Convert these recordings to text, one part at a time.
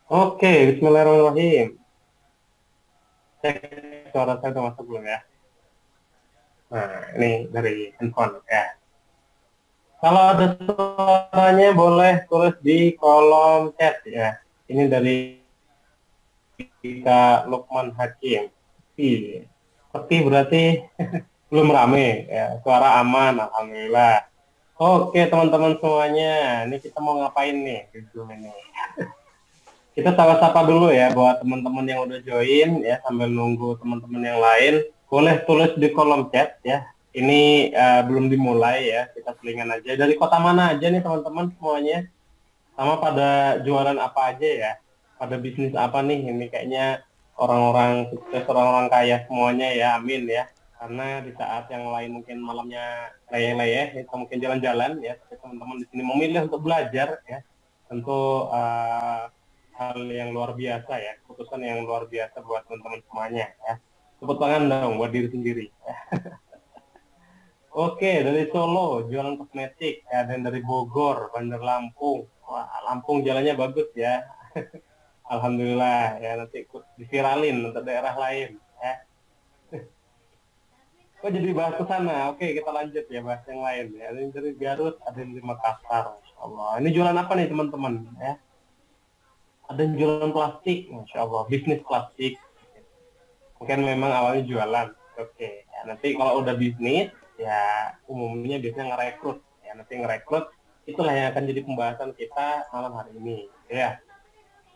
Oke, Bismillahirrahmanirrahim. Cek suara saya udah masuk belum ya? Nah, ini dari handphone ya. Kalau ada suaranya boleh tulis di kolom chat ya. Ini dari Kak Lukman Hakim. Seperti berarti belum rame ya. Suara aman, alhamdulillah. Oke, teman-teman semuanya. Ini kita mau ngapain nih di Zoom ini? Kita sapa-sapa dulu ya buat teman-teman yang udah join ya, sambil nunggu teman-teman yang lain. Boleh tulis di kolom chat ya. Ini belum dimulai ya, kita selingan aja. Dari kota mana aja nih teman-teman semuanya? Sama pada jualan apa aja ya? Pada bisnis apa nih? Ini kayaknya orang-orang sukses, orang-orang kaya semuanya ya, amin ya. Karena di saat yang lain mungkin malamnya leyeh-leyeh, kita mungkin jalan-jalan ya, tapi teman-teman di sini memilih untuk belajar ya. Tentu hal yang luar biasa ya, keputusan yang luar biasa buat teman-teman semuanya ya. Tepuk tangan dong buat diri sendiri. Oke, dari Solo, jualan kosmetik. Ada yang dari Bogor, Bandar Lampung. Wah, Lampung jalannya bagus ya. Alhamdulillah ya, nanti diviralin untuk daerah lain. Ya. Oh, jadi bahas ke sana. Oke, kita lanjut ya, bahas yang lain. Ya. Ada yang dari Garut, ada yang dari Makassar. Masya Allah. Ini jualan apa nih teman-teman? Ya. Ada yang jualan plastik, Masya Allah. Bisnis plastik. Mungkin memang awalnya jualan. Oke, ya, nanti kalau udah bisnis, ya umumnya biasanya ngerekrut. Ya, nanti ngerekrut, itulah yang akan jadi pembahasan kita malam hari ini. Ya,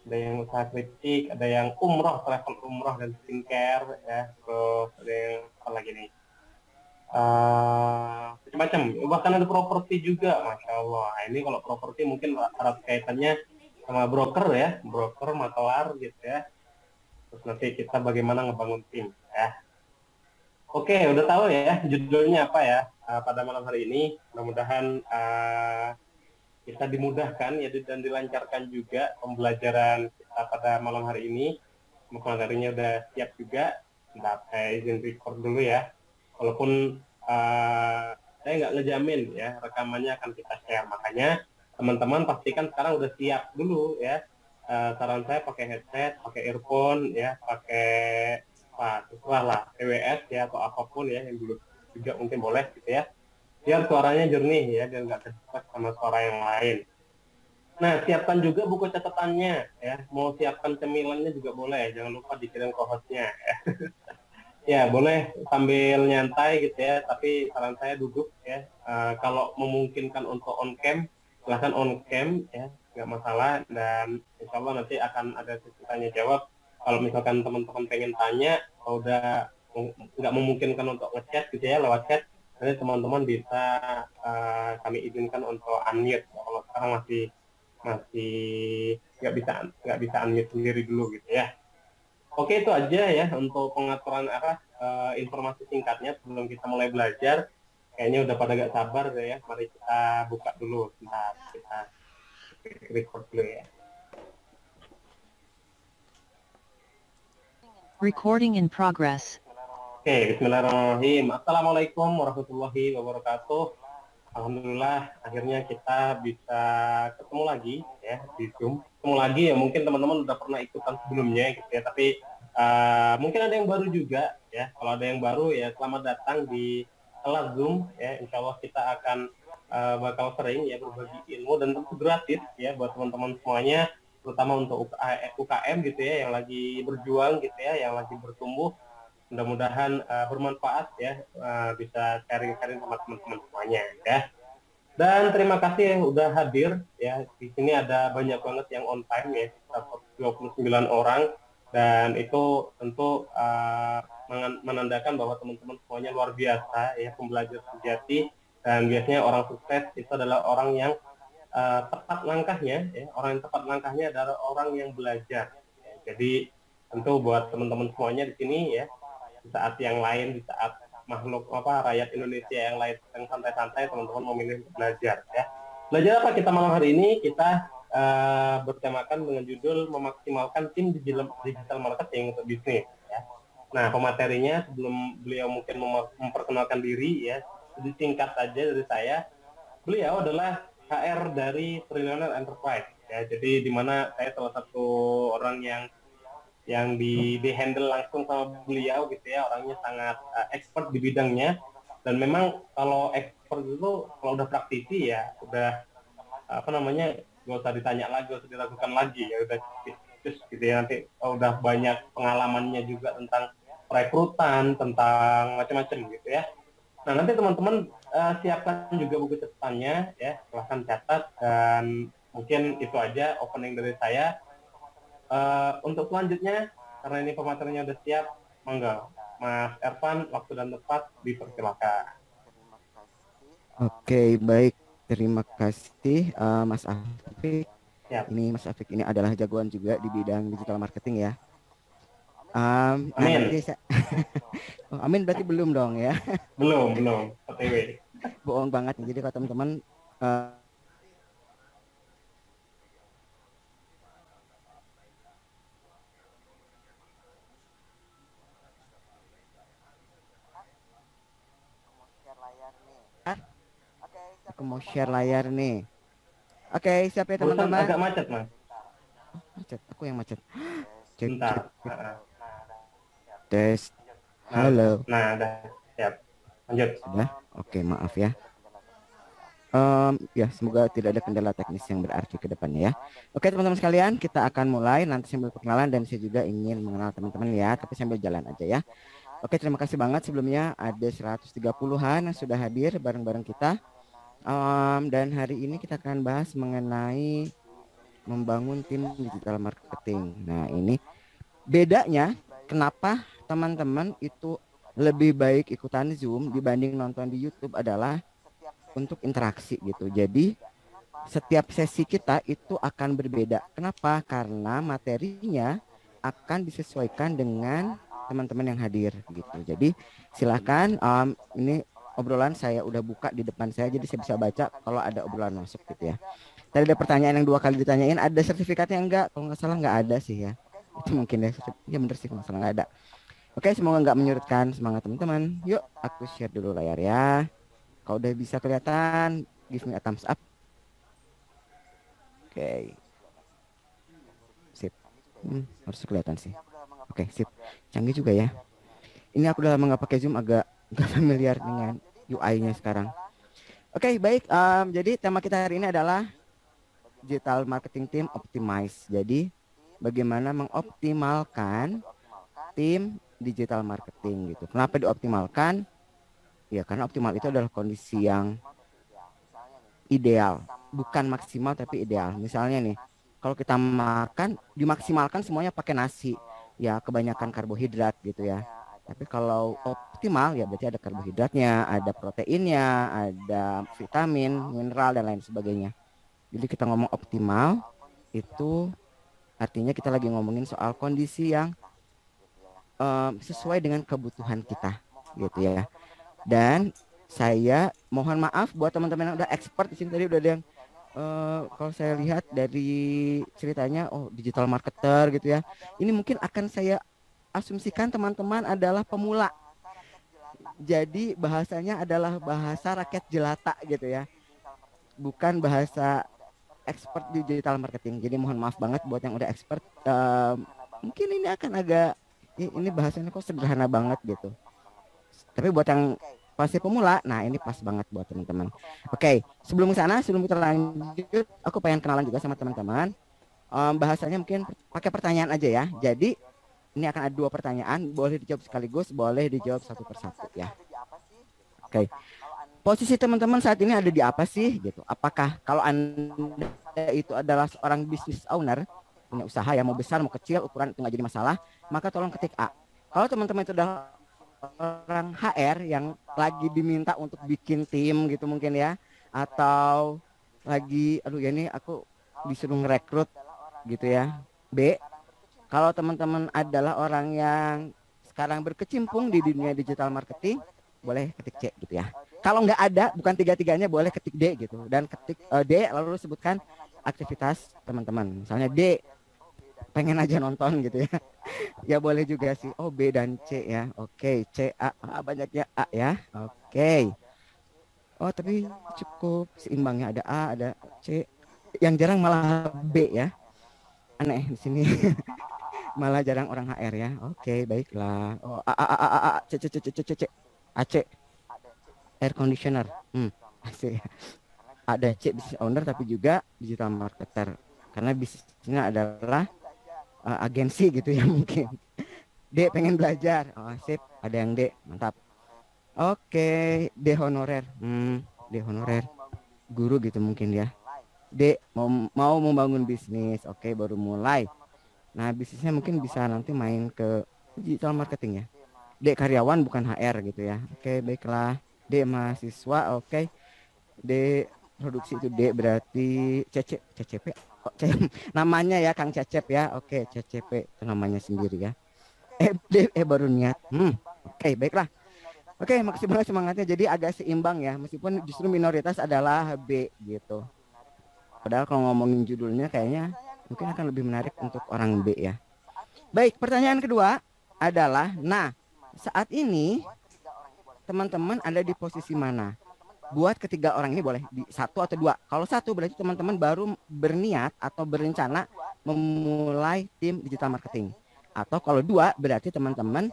ada yang usaha kritik, ada yang umroh, travel umroh dan skincare, ya. Terus ada yang apa lagi nih? Macam-macam. Bahkan ada properti juga, Masya Allah. Nah, ini kalau properti mungkin erat kaitannya sama broker ya, broker, makelar gitu ya. Terus nanti kita bagaimana ngebangun tim ya. Oke, udah tahu ya judulnya apa ya pada malam hari ini. Mudah-mudahan kita dimudahkan ya dan dilancarkan juga pembelajaran kita pada malam hari ini. Materinya udah siap juga. Bentar, saya izin record dulu ya. Walaupun saya nggak ngejamin ya rekamannya akan kita share. Makanya teman-teman pastikan sekarang udah siap dulu ya. Saran saya pakai headset, pakai earphone ya, pakai terserah lah TWS ya atau apapun ya yang dulu juga mungkin boleh gitu ya, biar suaranya jernih ya, biar nggak terdistract sama suara yang lain. Nah, siapkan juga buku catatannya ya, mau siapkan cemilannya juga boleh, jangan lupa dikirim ke hostnya ya. Ya boleh sambil nyantai gitu ya, tapi saran saya duduk ya. Kalau memungkinkan untuk on cam, silahkan on cam ya, nggak masalah. Dan insya Allah nanti akan ada sesi tanya jawab. Kalau misalkan teman-teman pengen tanya, kalau udah nggak memungkinkan untuk ngechat gitu ya lewat chat, nanti teman-teman bisa kami izinkan untuk unmute. Kalau sekarang masih masih nggak bisa unmute sendiri dulu gitu ya. Oke, itu aja ya untuk pengaturan informasi singkatnya sebelum kita mulai belajar. Kayaknya udah pada gak sabar ya. Mari kita buka dulu. Nah, kita record dulu ya. Recording in progress. Oke, Bismillahirrahmanirrahim. Assalamualaikum warahmatullahi wabarakatuh. Alhamdulillah, akhirnya kita bisa ketemu lagi ya di Zoom. Ketemu lagi ya, mungkin teman-teman udah pernah ikutan sebelumnya gitu ya, tapi mungkin ada yang baru juga ya. Kalau ada yang baru ya, selamat datang di kelas Zoom ya. Insya Allah kita akan bakal sering ya berbagi ilmu dan tentu gratis ya buat teman-teman semuanya, terutama untuk UKM gitu ya, yang lagi berjuang gitu ya, yang lagi bertumbuh. Mudah-mudahan bermanfaat ya, bisa sharing-sharing sama teman-teman semuanya ya. Dan terima kasih yang udah hadir ya. Di sini ada banyak banget yang on time ya, 29 orang, dan itu tentu menandakan bahwa teman-teman semuanya luar biasa ya, pembelajar sejati. Dan biasanya orang sukses itu adalah orang yang tepat langkahnya ya. Orang yang tepat langkahnya adalah orang yang belajar ya. Jadi tentu buat teman-teman semuanya di sini ya, di saat yang lain, di saat makhluk rakyat Indonesia yang lain yang santai-santai, teman-teman memilih untuk belajar ya. Belajar apa kita malam hari ini? Kita bertemakan dengan judul memaksimalkan tim digital marketing untuk bisnis ya. Nah, pematerinya sebelum beliau mungkin memperkenalkan diri ya, sedikit singkat saja dari saya. Beliau adalah HR dari Trillionaire Enterprise ya. Jadi di mana saya salah satu orang yang di handle langsung sama beliau gitu ya, orangnya sangat expert di bidangnya. Dan memang kalau expert itu kalau udah praktisi ya udah apa namanya, gak usah ditanya lagi, gak usah diragukan lagi, ya udah terus gitu ya. Nanti udah banyak pengalamannya juga tentang perekrutan, tentang macam-macam gitu ya. Nah, nanti teman-teman siapkan juga buku catatannya ya, silahkan catat. Dan mungkin itu aja opening dari saya. Untuk selanjutnya, karena ini pematerinya udah siap, monggo Mas Ervan, waktu dan tempat dipersilakan. Oke, baik. Terima kasih Mas Afik. Siap. Ini Mas Afik ini adalah jagoan juga di bidang digital marketing ya. Nah nanti Amin. saya oh, amin berarti belum dong ya. Belum, OTW. Bohong banget nih. Jadi kalau teman-teman aku mau share layar nih. Oke, siapa ya Barusan teman-teman? agak macet, Mas. Macet, aku yang macet. Cek, Bentar. cek, tes. Nah, Halo. udah siap. Lanjut. Sudah? Oke, maaf ya. Ya, semoga tidak ada kendala teknis yang berarti ke depannya ya. Oke, teman-teman sekalian, kita akan mulai nanti sambil perkenalan dan saya juga ingin mengenal teman-teman ya, tapi sambil jalan aja ya. Oke, terima kasih banget sebelumnya ada 130-an yang sudah hadir bareng-bareng kita. Dan hari ini kita akan bahas mengenai membangun tim digital marketing. Nah, ini bedanya kenapa teman-teman itu lebih baik ikutan Zoom dibanding nonton di YouTube adalah untuk interaksi gitu. Jadi setiap sesi kita itu akan berbeda. Kenapa? Karena materinya akan disesuaikan dengan teman-teman yang hadir gitu. Jadi silakan ini obrolan saya udah buka di depan saya, jadi saya bisa baca kalau ada obrolan masuk gitu ya. Tadi ada pertanyaan yang 2 kali ditanyain, ada sertifikatnya enggak? Kalau nggak salah nggak ada sih ya. Itu mungkin ya, ya bener sih kalau nggak salah nggak ada. Oke, semoga nggak menyurutkan semangat teman-teman. Yuk, aku share dulu layar ya. Kalau udah bisa kelihatan, give me a thumbs up. Oke. Sip. Harus kelihatan sih. Oke, sip. Canggih juga ya. Ini aku udah lama nggak pakai Zoom, agak nggak familiar dengan UI-nya sekarang. Oke, baik. Jadi tema kita hari ini adalah digital marketing team optimize. Jadi bagaimana mengoptimalkan tim digital marketing gitu. Kenapa dioptimalkan? Ya karena optimal itu adalah kondisi yang ideal, bukan maksimal tapi ideal. Misalnya nih, kalau kita makan dimaksimalkan semuanya pakai nasi, ya kebanyakan karbohidrat gitu ya. Tapi kalau optimal ya berarti ada karbohidratnya, ada proteinnya, ada vitamin, mineral dan lain sebagainya. Jadi kita ngomong optimal itu artinya kita lagi ngomongin soal kondisi yang sesuai dengan kebutuhan kita gitu ya. Dan saya mohon maaf buat teman-teman yang udah expert di sini, tadi udah ada yang kalau saya lihat dari ceritanya digital marketer gitu ya. Ini mungkin akan saya asumsikan teman-teman adalah pemula. Jadi bahasanya adalah bahasa rakyat jelata gitu ya. Bukan bahasa expert di digital marketing. Jadi mohon maaf banget buat yang udah expert. Mungkin ini akan agak ini bahasanya kok sederhana banget gitu. Tapi buat yang pasti pemula, nah ini pas banget buat teman-teman. Oke, sebelum sana, sebelum kita lanjut, aku pengen kenalan juga sama teman-teman. Bahasanya mungkin pakai pertanyaan aja ya. Jadi ini akan ada 2 pertanyaan, boleh dijawab sekaligus, boleh dijawab satu persatu ya. Oke. Posisi teman-teman saat ini ada di apa sih gitu? Apakah kalau Anda itu adalah seorang business owner, punya usaha yang mau besar mau kecil, ukuran itu nggak jadi masalah, maka tolong ketik A. Kalau teman-teman itu adalah orang HR yang lagi diminta untuk bikin tim gitu mungkin ya, atau lagi aduh ya ini aku disuruh ngerekrut gitu ya. B, kalau teman-teman adalah orang yang sekarang berkecimpung di dunia digital marketing, boleh ketik C gitu ya. Kalau nggak ada, bukan tiga-tiganya, boleh ketik D gitu. Dan ketik D lalu sebutkan aktivitas teman-teman. Misalnya D, pengen aja nonton gitu ya. Ya boleh juga sih. Oh B dan C ya. Oke, C A, banyaknya A ya. Oke. Oh tapi cukup seimbangnya, ada A, ada C. yang jarang malah B ya. Aneh di sini. Malah jarang orang HR ya. Oke, baiklah. Oh, C C C C C C AC air conditioner. AC. Ada C business owner tapi juga digital marketer. Karena bisnisnya adalah agensi gitu ya mungkin. D pengen belajar. Oh, sip, ada yang D, mantap. Oke, D honorer. D honorer. Guru gitu mungkin ya. D mau membangun bisnis. Oke, baru mulai. Nah, bisnisnya mungkin bisa nanti main ke digital marketing ya. D karyawan bukan HR gitu ya. Oke, baiklah. D mahasiswa, oke. D produksi itu D berarti CCP. Oh, namanya ya Kang Cecep ya. Oke, CCP itu namanya sendiri ya. D baru niat. Oke, baiklah. Oke, makasih banget semangatnya. Jadi agak seimbang ya, meskipun justru minoritas adalah B gitu. Padahal kalau ngomongin judulnya kayaknya mungkin akan lebih menarik untuk orang B ya. Baik, pertanyaan kedua adalah, nah saat ini teman-teman ada di posisi mana? Buat ketiga orang ini boleh di satu atau dua. Kalau satu berarti teman-teman baru berniat atau berencana memulai tim digital marketing. Atau kalau dua berarti teman-teman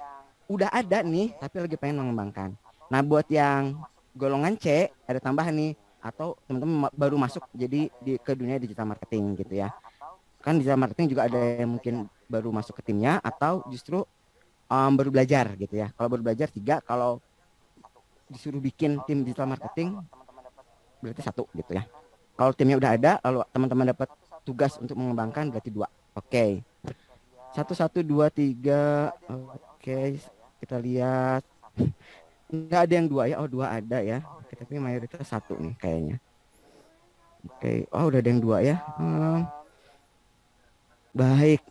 udah ada nih tapi lagi pengen mengembangkan. Nah buat yang golongan C ada tambahan nih, atau teman-teman baru masuk jadi ke dunia digital marketing gitu ya. Kan digital marketing juga ada yang mungkin baru masuk ke timnya atau justru baru belajar gitu ya. Kalau baru belajar 3, kalau disuruh bikin tim digital marketing berarti 1 gitu ya. Kalau timnya udah ada, lalu teman-teman dapat tugas untuk mengembangkan berarti 2. Oke. 1 1 2 3. Oke, kita lihat. Enggak ada yang 2 ya. Oh, 2 ada ya. Oke, tapi mayoritas 1 nih kayaknya. Oke. Oh, udah ada yang 2 ya. Baik.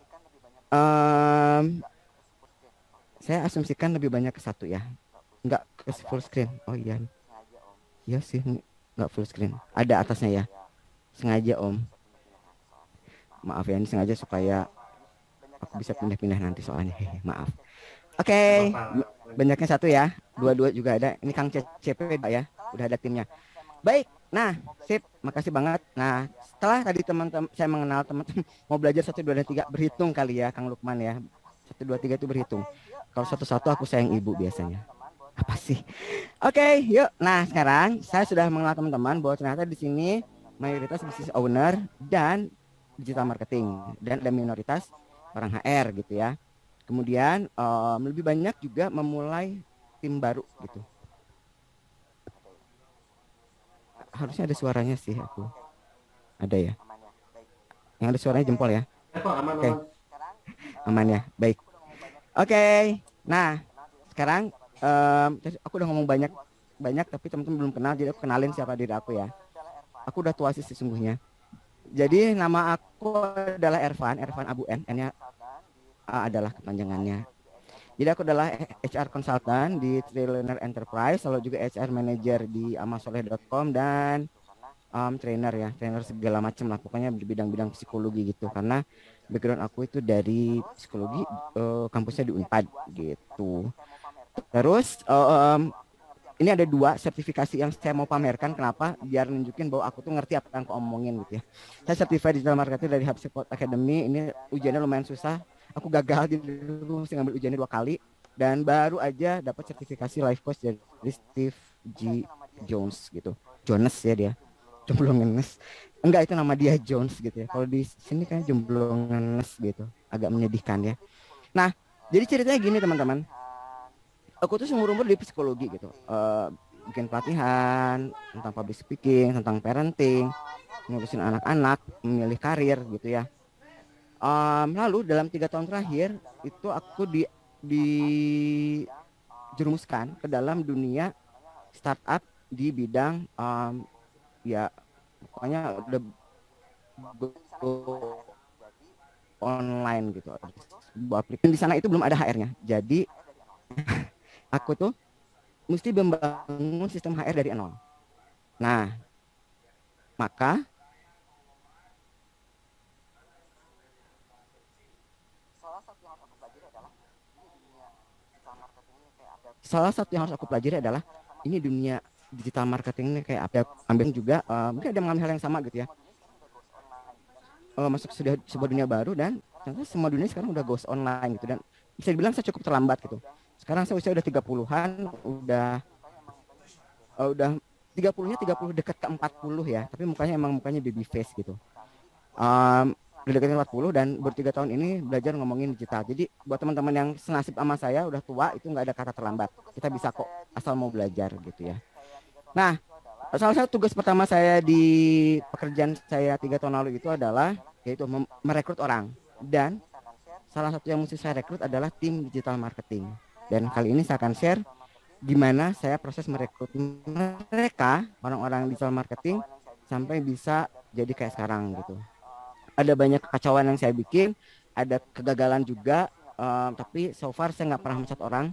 Saya asumsikan lebih banyak ke 1 ya. Enggak ke full screen. Oh iya. Iya sih, enggak full screen. Ada atasnya ya. Sengaja Om. Maaf ya, ini sengaja supaya aku bisa pindah-pindah nanti soalnya. Maaf. Oke. Banyaknya 1 ya. 2 juga ada. Ini Kang CP ya. Udah ada timnya. Baik. Nah, sip. Makasih banget. Nah, setelah tadi teman-teman saya mengenal teman-teman mau belajar 1 2 dan 3 berhitung kali ya Kang Lukman ya. 1 2 3 itu berhitung. Kalau 1 1 aku sayang ibu biasanya. Apa sih? Oke, yuk. Nah, sekarang saya sudah mengenal teman-teman bahwa ternyata di sini mayoritas business owner dan digital marketing dan ada minoritas orang HR gitu ya. Kemudian lebih banyak juga memulai tim baru gitu. Harusnya ada suaranya sih aku. Ada ya. Yang ada suaranya jempol ya. Oke. Aman ya. Baik. Oke. Nah, sekarang aku udah ngomong banyak tapi teman-teman belum kenal, jadi aku kenalin siapa diri aku ya. Aku udah tua sih sesungguhnya. Jadi nama aku adalah Ervan Abu N-nya adalah kepanjangannya. Jadi aku adalah HR consultant di Trillionaire Enterprise, lalu juga HR manager di amasoleh.com dan trainer segala macam lah, pokoknya di bidang-bidang psikologi gitu. Karena background aku itu dari psikologi, kampusnya di Unpad gitu. Terus ini ada 2 sertifikasi yang saya mau pamerkan. Kenapa? Biar nunjukin bahwa aku tuh ngerti apa yang aku omongin gitu ya. Saya certified digital marketing dari HubSpot Academy. Ini ujiannya lumayan susah. Aku gagal, jadi aku mesti ngambil ujiannya 2 kali. Dan baru aja dapat sertifikasi life coach dari Steve G. Jones gitu. Jones ya dia. Jomblongenes. Enggak, itu nama dia Jones gitu ya. Kalau di sini kan Jomblongenes gitu. Agak menyedihkan ya. Nah, jadi ceritanya gini teman-teman. Aku tuh seumur umur di psikologi gitu, bikin pelatihan tentang public speaking, tentang parenting, ngurusin anak-anak, memilih karir gitu ya. Lalu dalam 3 tahun terakhir itu aku dijerumuskan ke dalam dunia startup di bidang ya pokoknya udah online gitu. Di sana itu belum ada HR-nya, jadi aku tuh mesti membangun sistem HR dari nol. Nah, maka salah satu yang harus aku pelajari adalah ini dunia digital marketing ini kayak apa. Ambil juga mungkin ada mengalami hal yang sama gitu ya. masuk sebuah dunia baru, dan ternyata semua dunia sekarang udah goes online gitu, dan bisa dibilang saya cukup terlambat gitu. Sekarang saya usia udah 30-an, udah 30-nya 30 dekat ke 40 ya, tapi mukanya baby face gitu. Udah deketin 40 dan baru 3 tahun ini belajar ngomongin digital. Jadi buat teman-teman yang senasib sama saya udah tua, itu nggak ada kata terlambat. Kita bisa kok asal mau belajar gitu ya. Nah, salah satu tugas pertama saya di pekerjaan saya 3 tahun lalu itu adalah yaitu merekrut orang, dan salah satu yang mesti saya rekrut adalah tim digital marketing. Dan kali ini saya akan share gimana saya proses merekrut mereka, orang-orang digital marketing, sampai bisa jadi kayak sekarang gitu. Ada banyak kekacauan yang saya bikin, ada kegagalan juga, tapi so far saya nggak pernah mencat orang,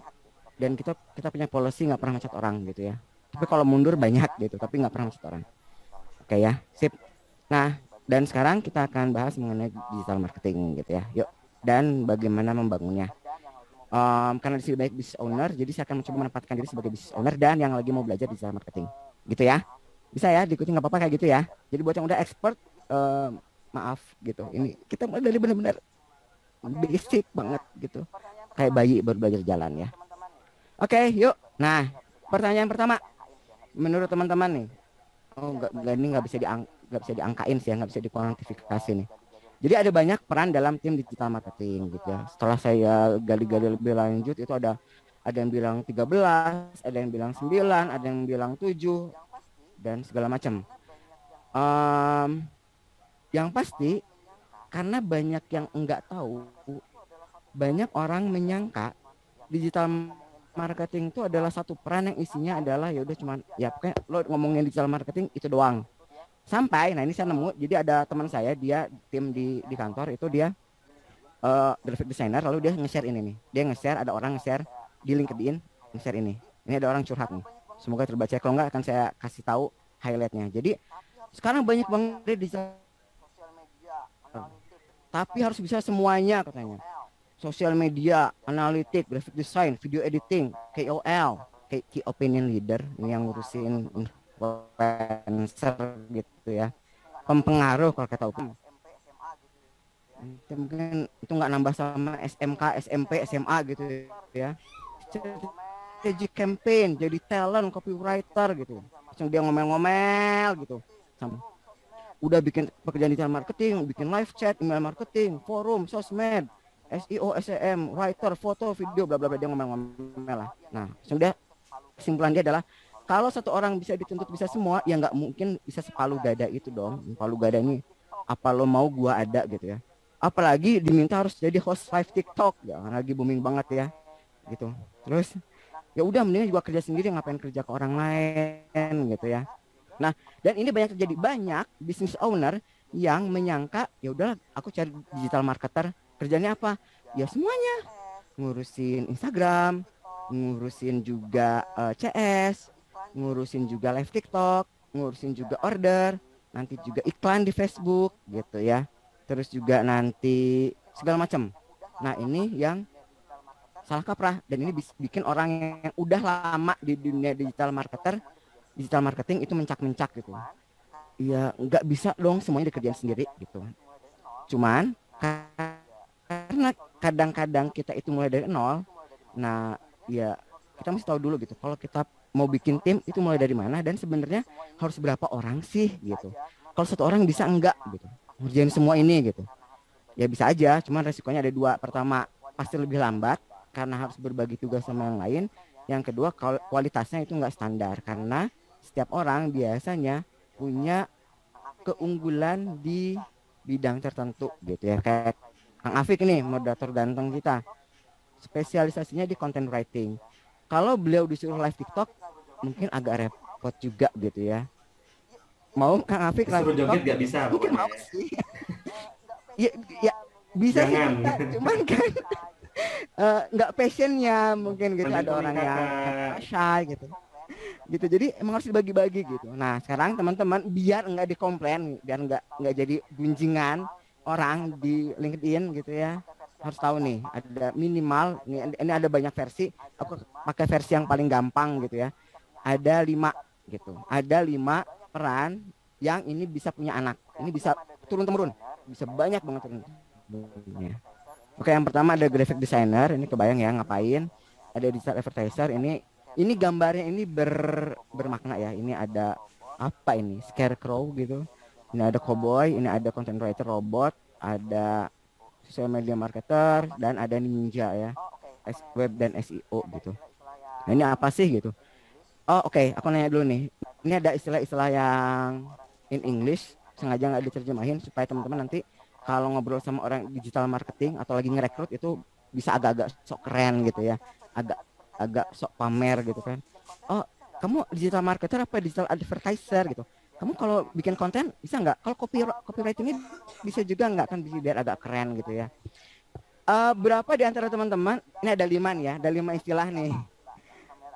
dan kita punya policy nggak pernah mencat orang gitu ya. Tapi kalau mundur banyak gitu, tapi nggak pernah mencat orang. Oke ya, sip. Nah, dan sekarang kita akan bahas mengenai digital marketing gitu ya. Yuk, dan bagaimana membangunnya. Karena di sini banyak business owner, jadi saya akan mencoba menempatkan diri sebagai business owner dan yang lagi mau belajar digital marketing, gitu ya. Bisa ya, diikuti nggak apa-apa kayak gitu ya. Jadi buat yang udah expert, maaf gitu. Ini kita mulai dari benar-benar basic banget gitu, kayak bayi baru belajar jalan ya. Oke, yuk. Nah, pertanyaan pertama, menurut teman-teman nih, ini nggak bisa diangkain sih ya, nggak bisa dikuantifikasi nih. Jadi ada banyak peran dalam tim digital marketing gitu ya. Setelah saya gali-gali lebih lanjut, itu ada yang bilang 13, ada yang bilang 9, ada yang bilang 7, dan segala macam. Yang pasti, karena banyak yang enggak tahu, banyak orang menyangka digital marketing itu adalah satu peran yang isinya adalah ya udah cuman ya kayak lo ngomongin digital marketing itu doang. Sampai, nah ini saya nemu, jadi ada teman saya, dia tim di kantor itu, dia graphic designer, lalu dia nge-share ini nih. Dia nge-share, ada orang nge-share di LinkedIn, nge-share ini. Ini ada orang curhat nih. Semoga terbaca, kalau enggak akan saya kasih tahu highlightnya. Jadi sekarang banyak banget di tapi harus bisa semuanya katanya. Sosial media, analitik, graphic design, video editing, KOL, key opinion leader, ini yang ngurusin influencer gitu ya, pempengaruh kalau kata hukum. Mungkin itu nggak nambah sama SMK, SMP, SMA gitu ya. Strategic campaign, jadi talent, copywriter gitu. Langsung dia ngomel-ngomel gitu. Sama. Udah bikin pekerjaan digital marketing, bikin live chat, email marketing, forum, sosmed, SEO, SEM, writer, foto, video, bla bla bla, dia ngomel-ngomel lah. Nah, sudah kesimpulan dia adalah kalau satu orang bisa dituntut bisa semua, ya nggak mungkin bisa sepalu dada itu dong. Palu dada ini apa lo mau gua ada gitu ya. Apalagi diminta harus jadi host live TikTok, ya lagi booming banget ya. Gitu. Terus ya udah mending juga kerja sendiri, ngapain kerja ke orang lain gitu ya. Nah, dan ini banyak terjadi, banyak business owner yang menyangka ya udah aku cari digital marketer, kerjanya apa? Ya semuanya. Ngurusin Instagram, ngurusin juga CS, ngurusin juga live TikTok, ngurusin juga order, nanti juga iklan di Facebook gitu ya. Terus juga nanti segala macam. Nah, ini yang salah kaprah, dan ini bikin orang yang udah lama di dunia digital marketing itu mencak-mencak gitu. Ya nggak bisa dong semuanya dikerjain sendiri gitu. Cuman karena kadang-kadang kita itu mulai dari nol. Nah ya kita mesti tahu dulu gitu, kalau kita mau bikin tim itu mulai dari mana, dan sebenarnya harus berapa orang sih gitu. Kalau satu orang bisa enggak gitu ngerjain semua ini gitu. Ya bisa aja, cuman resikonya ada dua. Pertama, pasti lebih lambat karena harus berbagi tugas sama yang lain. Yang kedua, kualitasnya itu enggak standar karena setiap orang biasanya punya keunggulan di bidang tertentu gitu ya. Kayak Kang Afik nih, moderator ganteng kita, spesialisasinya di content writing. Kalau beliau disuruh live TikTok mungkin agak repot juga gitu ya. Mau Kang Afik live Disuruh TikTok? joget gak bisa Mungkin pokoknya. mau sih. ya bisa sih, Jangan. cuman kan nggak passionnya mungkin gitu. Ada orang yang shy gitu. Jadi emang harus dibagi-bagi gitu. Nah sekarang teman-teman, biar nggak dikomplain, biar nggak jadi gunjingan orang di LinkedIn gitu ya, harus tahu nih ada minimal ini ada banyak versi, aku pakai versi yang paling gampang gitu ya. Ada 5 gitu, ada 5 peran yang ini bisa punya anak, ini bisa turun temurun. bisa banyak banget tentunya. Oke, yang pertama ada graphic designer, ini kebayang ya ngapain. Ada digital advertiser, ini gambarnya ini bermakna ya. Ini ada apa ini? Scarecrow gitu. Ini ada cowboy, ini ada content writer robot, ada social media marketer, dan ada ninja ya. Web dan SEO gitu. Nah, ini apa sih gitu? Oh, oke, aku nanya dulu nih. Ini ada istilah-istilah yang in English, sengaja nggak diterjemahin supaya teman-teman nanti kalau ngobrol sama orang digital marketing atau lagi ngerekrut itu bisa agak-agak sok keren gitu ya, agak sok pamer gitu kan. Oh, kamu digital marketer apa digital advertiser gitu? Kamu kalau bikin konten bisa nggak? Kalau copyright ini bisa juga nggak, kan bisa biar agak keren gitu ya. Berapa di antara teman-teman, ini ada 5 nih ya, ada 5 istilah nih.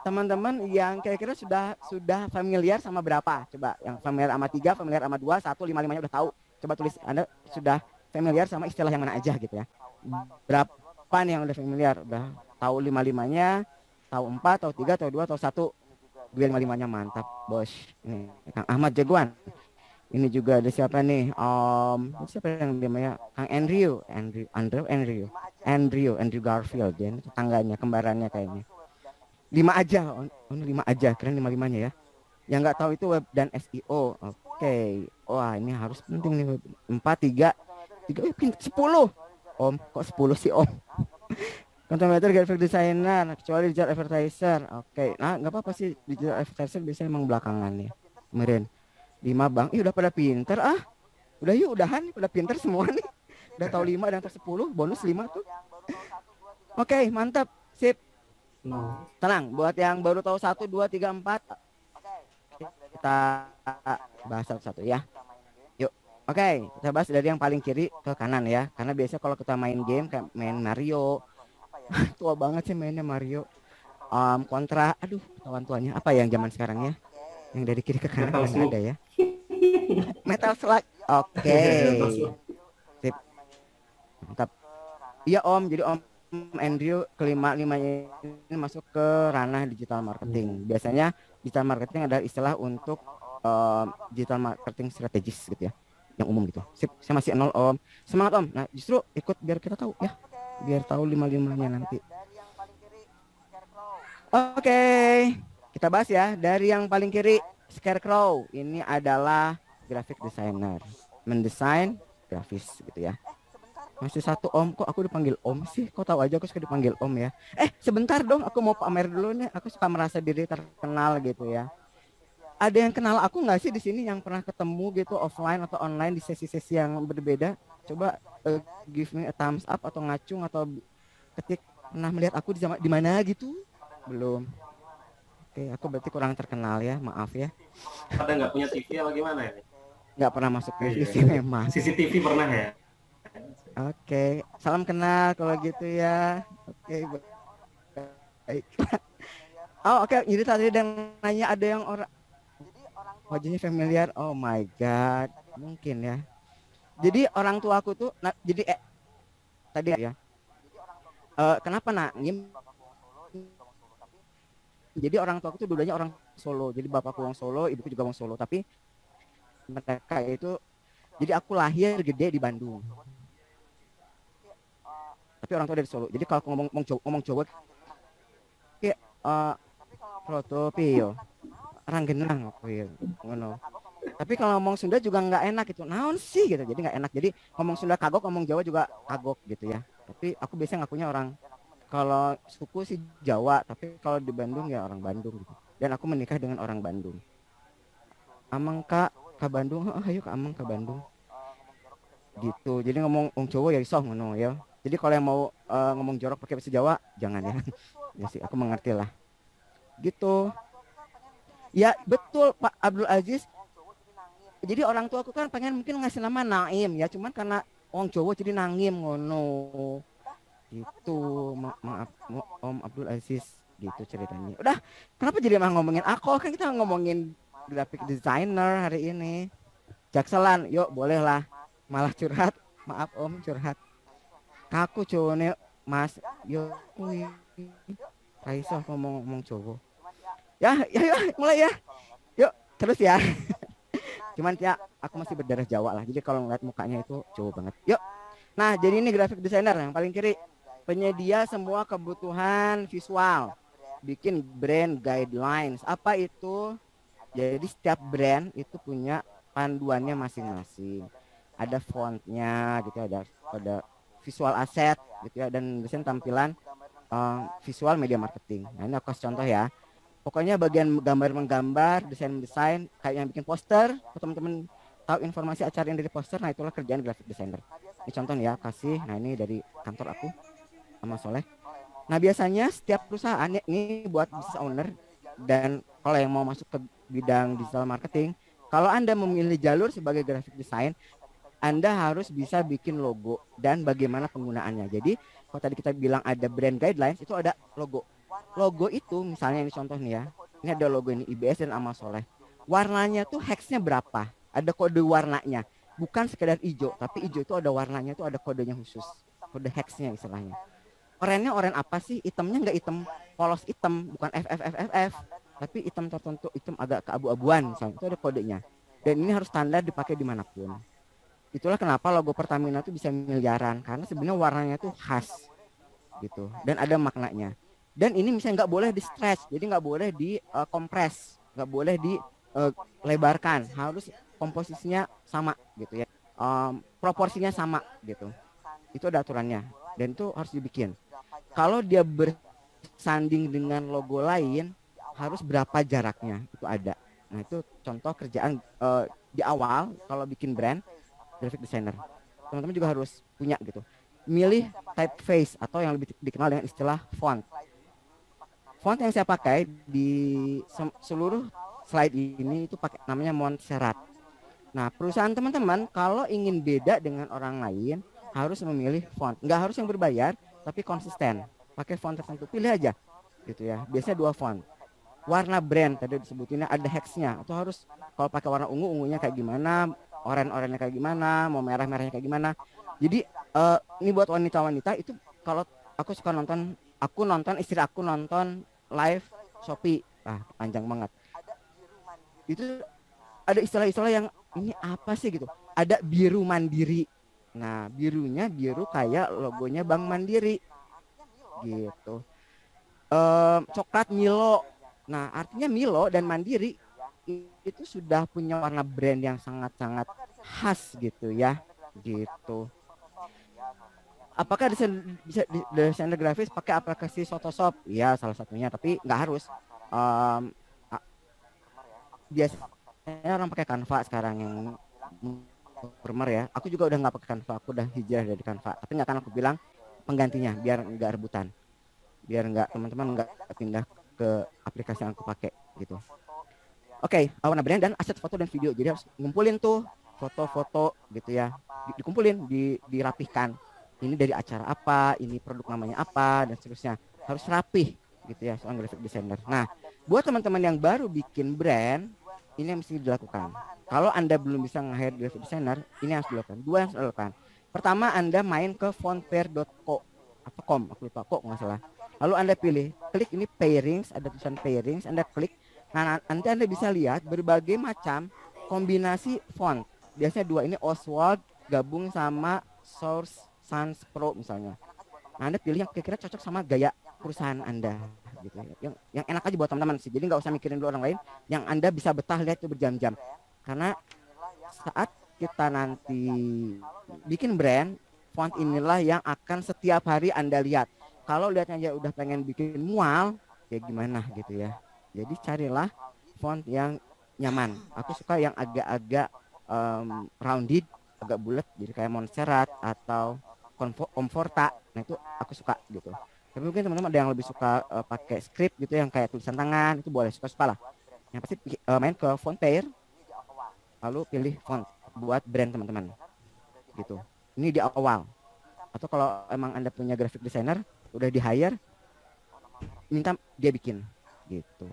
Teman-teman yang kira-kira sudah familiar sama berapa? Coba yang familiar sama 3, familiar sama 2, 1, 5, 5-nya udah tahu. Coba tulis Anda sudah familiar sama istilah yang mana aja gitu ya. Berapa nih yang udah familiar? Udah tahu 5-5-nya, tahu 4, tahu 3, tahu 2, tahu 1. 5-5-nya mantap, Bos. Ini Kang Ahmad jagoan. Ini juga ada siapa nih? Siapa yang namanya? Kang Andrew Garfield ya. Ini tetangganya, kembarannya kayaknya. 5 aja, 5 aja, keren 5-5-nya ya. Yang nggak tahu itu web dan SEO. Oke. Wah, ini harus penting nih. 4, 3, 10. Om, kok 10 sih Om? Content writer, graphic designer, kecuali digital advertiser. Oke. Nah, nggak apa-apa sih, digital advertiser biasanya emang belakangan ya. Kemarin 5 bang, udah pada pinter ah. Udah yuk, udahan, udah pinter semua nih. Udah tahu 5 dan tahu 10, bonus 5 tuh. Oke, mantap. Sip. Tenang, buat yang baru tahu 1, 2, 3, 4, kita bahas satu-satu ya. Yuk. Oke, kita bahas dari yang paling kiri ke kanan ya. Karena biasanya kalau kita main game kayak main Mario, tua banget sih mainnya Mario. Kontra, aduh, tuan-tuannya apa yang zaman sekarang ya? Yang dari kiri ke kanan nggak ada ya. Metal Slug. Oke. Sip. Mantap. Iya Om, jadi Om Andrew kelima-limanya ini masuk ke ranah digital marketing. Biasanya digital marketing adalah istilah untuk digital marketing strategis gitu ya, yang umum gitu. Sip, saya masih 0 Om. Semangat Om. Nah, justru ikut biar kita tahu ya, biar tahu 5-5-nya nanti. Oke, kita bahas ya dari yang paling kiri. Scarecrow ini adalah graphic designer, mendesain grafis gitu ya. Masih 1 Om, kok aku dipanggil Om sih? Kok tahu aja aku suka dipanggil Om ya? Sebentar dong, aku mau pamer dulu nih. Aku suka merasa diri terkenal gitu ya. Ada yang kenal aku nggak sih di sini yang pernah ketemu gitu offline atau online di sesi-sesi yang berbeda? Coba give me a thumbs up atau ngacung atau ketik pernah melihat aku di mana gitu? Belum. Oke, aku berarti kurang terkenal ya, maaf ya. Pada nggak punya TV apa gimana ini? Nggak pernah masuk TV sih memang. CCTV pernah ya? Oke, salam kenal kalau gitu ya. Oke, baik. Oh oke, jadi tadi yang nanya ada yang orang wajahnya familiar. Oh my god, mungkin ya. Jadi orang tua aku tuh, jadi tadi ya. Kenapa nangim? Jadi orang tua aku tuh dulunya orang Solo. Jadi bapakku orang Solo, ibuku juga orang Solo. Tapi mereka itu, jadi aku lahir gede di Bandung. Tapi orang tua dari Solo. Jadi kalau ngomong Jawa kayak protopio ranggenang aku ya ngono. Tapi kalau ngomong Sunda juga nggak enak itu. Naon sih gitu. Jadi nggak enak. Jadi ngomong Sunda kagok, ngomong Jawa juga kagok gitu ya. Tapi aku biasanya ngakunya orang, kalau suku sih Jawa, tapi kalau di Bandung ya orang Bandung gitu. Dan aku menikah dengan orang Bandung. Amang kak ke Bandung, ayo ke Amang ke Bandung. Gitu. Jadi ngomong Jawa ya iso ngono ya. Jadi kalau yang mau ngomong jorok pakai bahasa Jawa jangan ya. Ya sih, aku mengerti lah. Gitu. Ya betul Pak Abdul Aziz. Jadi orang tua aku kan pengen mungkin ngasih nama Naim ya, cuman karena orang Jawa jadi Nangim ngono. Gitu. Maaf Om Abdul Aziz, gitu ceritanya. Udah, kenapa jadi emang ngomongin aku? Kan kita ngomongin graphic designer hari ini. Jakselan, yuk boleh lah. Malah curhat. Maaf Om, curhat. Kaku cowoknya Mas. Yuk. Raisa ngomong cowok. Ya, mulai ya. Yuk, terus ya. Cuman ya aku masih berdarah Jawa lah. Jadi kalau ngeliat mukanya itu cowok banget. Yuk. Nah, jadi ini graphic designer yang paling kiri. Penyedia semua kebutuhan visual. Bikin brand guidelines. Apa itu? Jadi setiap brand itu punya panduannya masing-masing. Ada fontnya gitu, ada visual asset gitu ya, dan desain tampilan visual media marketing. Nah, ini aku kasih contoh ya. Pokoknya bagian gambar menggambar, desain kayak yang bikin poster, teman-teman tahu informasi acara yang dari poster, nah itulah kerjaan graphic designer. Ini contoh nih ya, kasih. Nah, ini dari kantor aku sama Soleh. Nah, biasanya setiap perusahaan ini buat business owner, dan kalau yang mau masuk ke bidang digital marketing, kalau Anda memilih jalur sebagai graphic design, Anda harus bisa bikin logo dan bagaimana penggunaannya. Jadi kalau tadi kita bilang ada brand guidelines, itu ada logo. Logo itu misalnya ini contoh nih ya. Ini ada logo ini IBS dan Amal Soleh. Warnanya tuh hexnya berapa? Ada kode warnanya. Bukan sekedar hijau, tapi hijau itu ada warnanya, itu ada kodenya khusus. Kode hexnya istilahnya. Orennya oren apa sih? Hitamnya nggak hitam polos hitam, bukan FFFFF, tapi hitam tertentu, hitam agak keabu-abuan misalnya. Itu ada kodenya. Dan ini harus standar dipakai dimanapun. Itulah kenapa logo Pertamina itu bisa miliaran, karena sebenarnya warnanya tuh khas gitu dan ada maknanya. Dan ini misalnya nggak boleh di stretch, jadi nggak boleh di kompres, nggak boleh di lebarkan, harus komposisinya sama gitu ya, proporsinya sama gitu. Itu ada aturannya dan itu harus dibikin. Kalau dia bersanding dengan logo lain, harus berapa jaraknya, itu ada. Nah, itu contoh kerjaan di awal kalau bikin brand graphic designer. Teman-teman juga harus punya gitu. Milih typeface atau yang lebih dikenal dengan istilah font. Font yang saya pakai di seluruh slide ini itu pakai namanya Montserrat. Nah, perusahaan teman-teman kalau ingin beda dengan orang lain harus memilih font. Nggak harus yang berbayar, tapi konsisten. Pakai font tertentu, pilih aja gitu ya. Biasanya 2 font. Warna brand tadi disebutinnya ada hexnya. Itu harus kalau pakai warna ungu, ungunya kayak gimana, oren-orennya kayak gimana, mau merah-merahnya kayak gimana. Jadi ini buat wanita-wanita itu kalau aku suka nonton, istri aku nonton live Shopee. Panjang banget. Itu ada istilah-istilah yang ini apa sih gitu. Ada biru mandiri. Nah, birunya biru kayak logonya Bank Mandiri. Gitu. Coklat Milo. Nah, artinya Milo dan Mandiri itu sudah punya warna brand yang sangat-sangat khas gitu ya, gitu. Apakah desainer grafis pakai aplikasi Photoshop? Ya, salah satunya, tapi nggak harus. Biasanya orang pakai Canva sekarang yang primer ya. Aku juga udah nggak pakai Canva, aku udah hijrah dari Canva. Tapi nggak akan aku bilang penggantinya, biar nggak rebutan, biar nggak teman-teman nggak pindah ke aplikasi yang aku pakai gitu. Oke, warna brand dan aset foto dan video. Jadi harus ngumpulin tuh foto-foto gitu ya. Dikumpulin, dirapihkan. Ini dari acara apa, ini produk namanya apa, dan seterusnya. Harus rapih gitu ya, seorang graphic designer. Nah, buat teman-teman yang baru bikin brand, ini yang mesti dilakukan. Kalau Anda belum bisa nge-hire graphic designer, ini harus dilakukan. 2 yang harus dilakukan. Pertama, Anda main ke fontpair.co atau com, aku lupa kok nggak salah. Lalu Anda pilih, klik ini pairings, ada tulisan pairings, Anda klik. Nah, nanti Anda bisa lihat berbagai macam kombinasi font. Biasanya 2 ini Oswald gabung sama Source Sans Pro misalnya. Nah, Anda pilih yang kira-kira cocok sama gaya perusahaan Anda gitu. Yang enak aja buat teman-teman sih. Jadi nggak usah mikirin dulu orang lain, yang Anda bisa betah lihat itu berjam-jam. Karena saat kita nanti bikin brand, font inilah yang akan setiap hari Anda lihat. Kalau lihatnya aja udah pengen bikin mual, ya gimana gitu ya. Jadi carilah font yang nyaman. Aku suka yang agak-agak rounded, agak bulat, jadi kayak Montserrat atau Comforta. Nah, itu aku suka gitu. Tapi mungkin teman-teman ada yang lebih suka pakai script gitu, yang kayak tulisan tangan, itu boleh, suka-suka lah. Yang pasti main ke Fontpair, lalu pilih font buat brand teman-teman gitu. Ini di awal. Atau kalau emang Anda punya graphic designer, udah di hire, minta dia bikin gitu.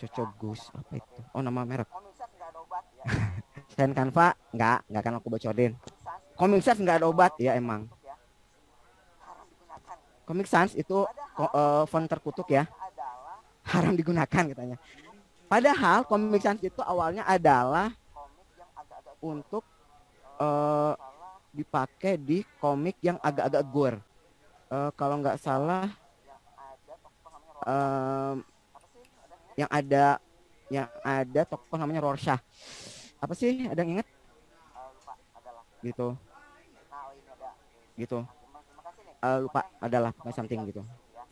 Cocok Gus apa itu? Oh, nama merek. Selain Canva nggak akan aku bocorin. Comic Sans nggak ada obat ya emang. Comic Sans itu font terkutuk ya, haram digunakan katanya. Padahal Comic Sans itu awalnya adalah untuk dipakai di komik yang agak-agak gore. Kalau nggak salah yang ada tokoh namanya Rorschach. Apa sih? Ada yang ingat? Gitu. Lupa, adalah something gitu.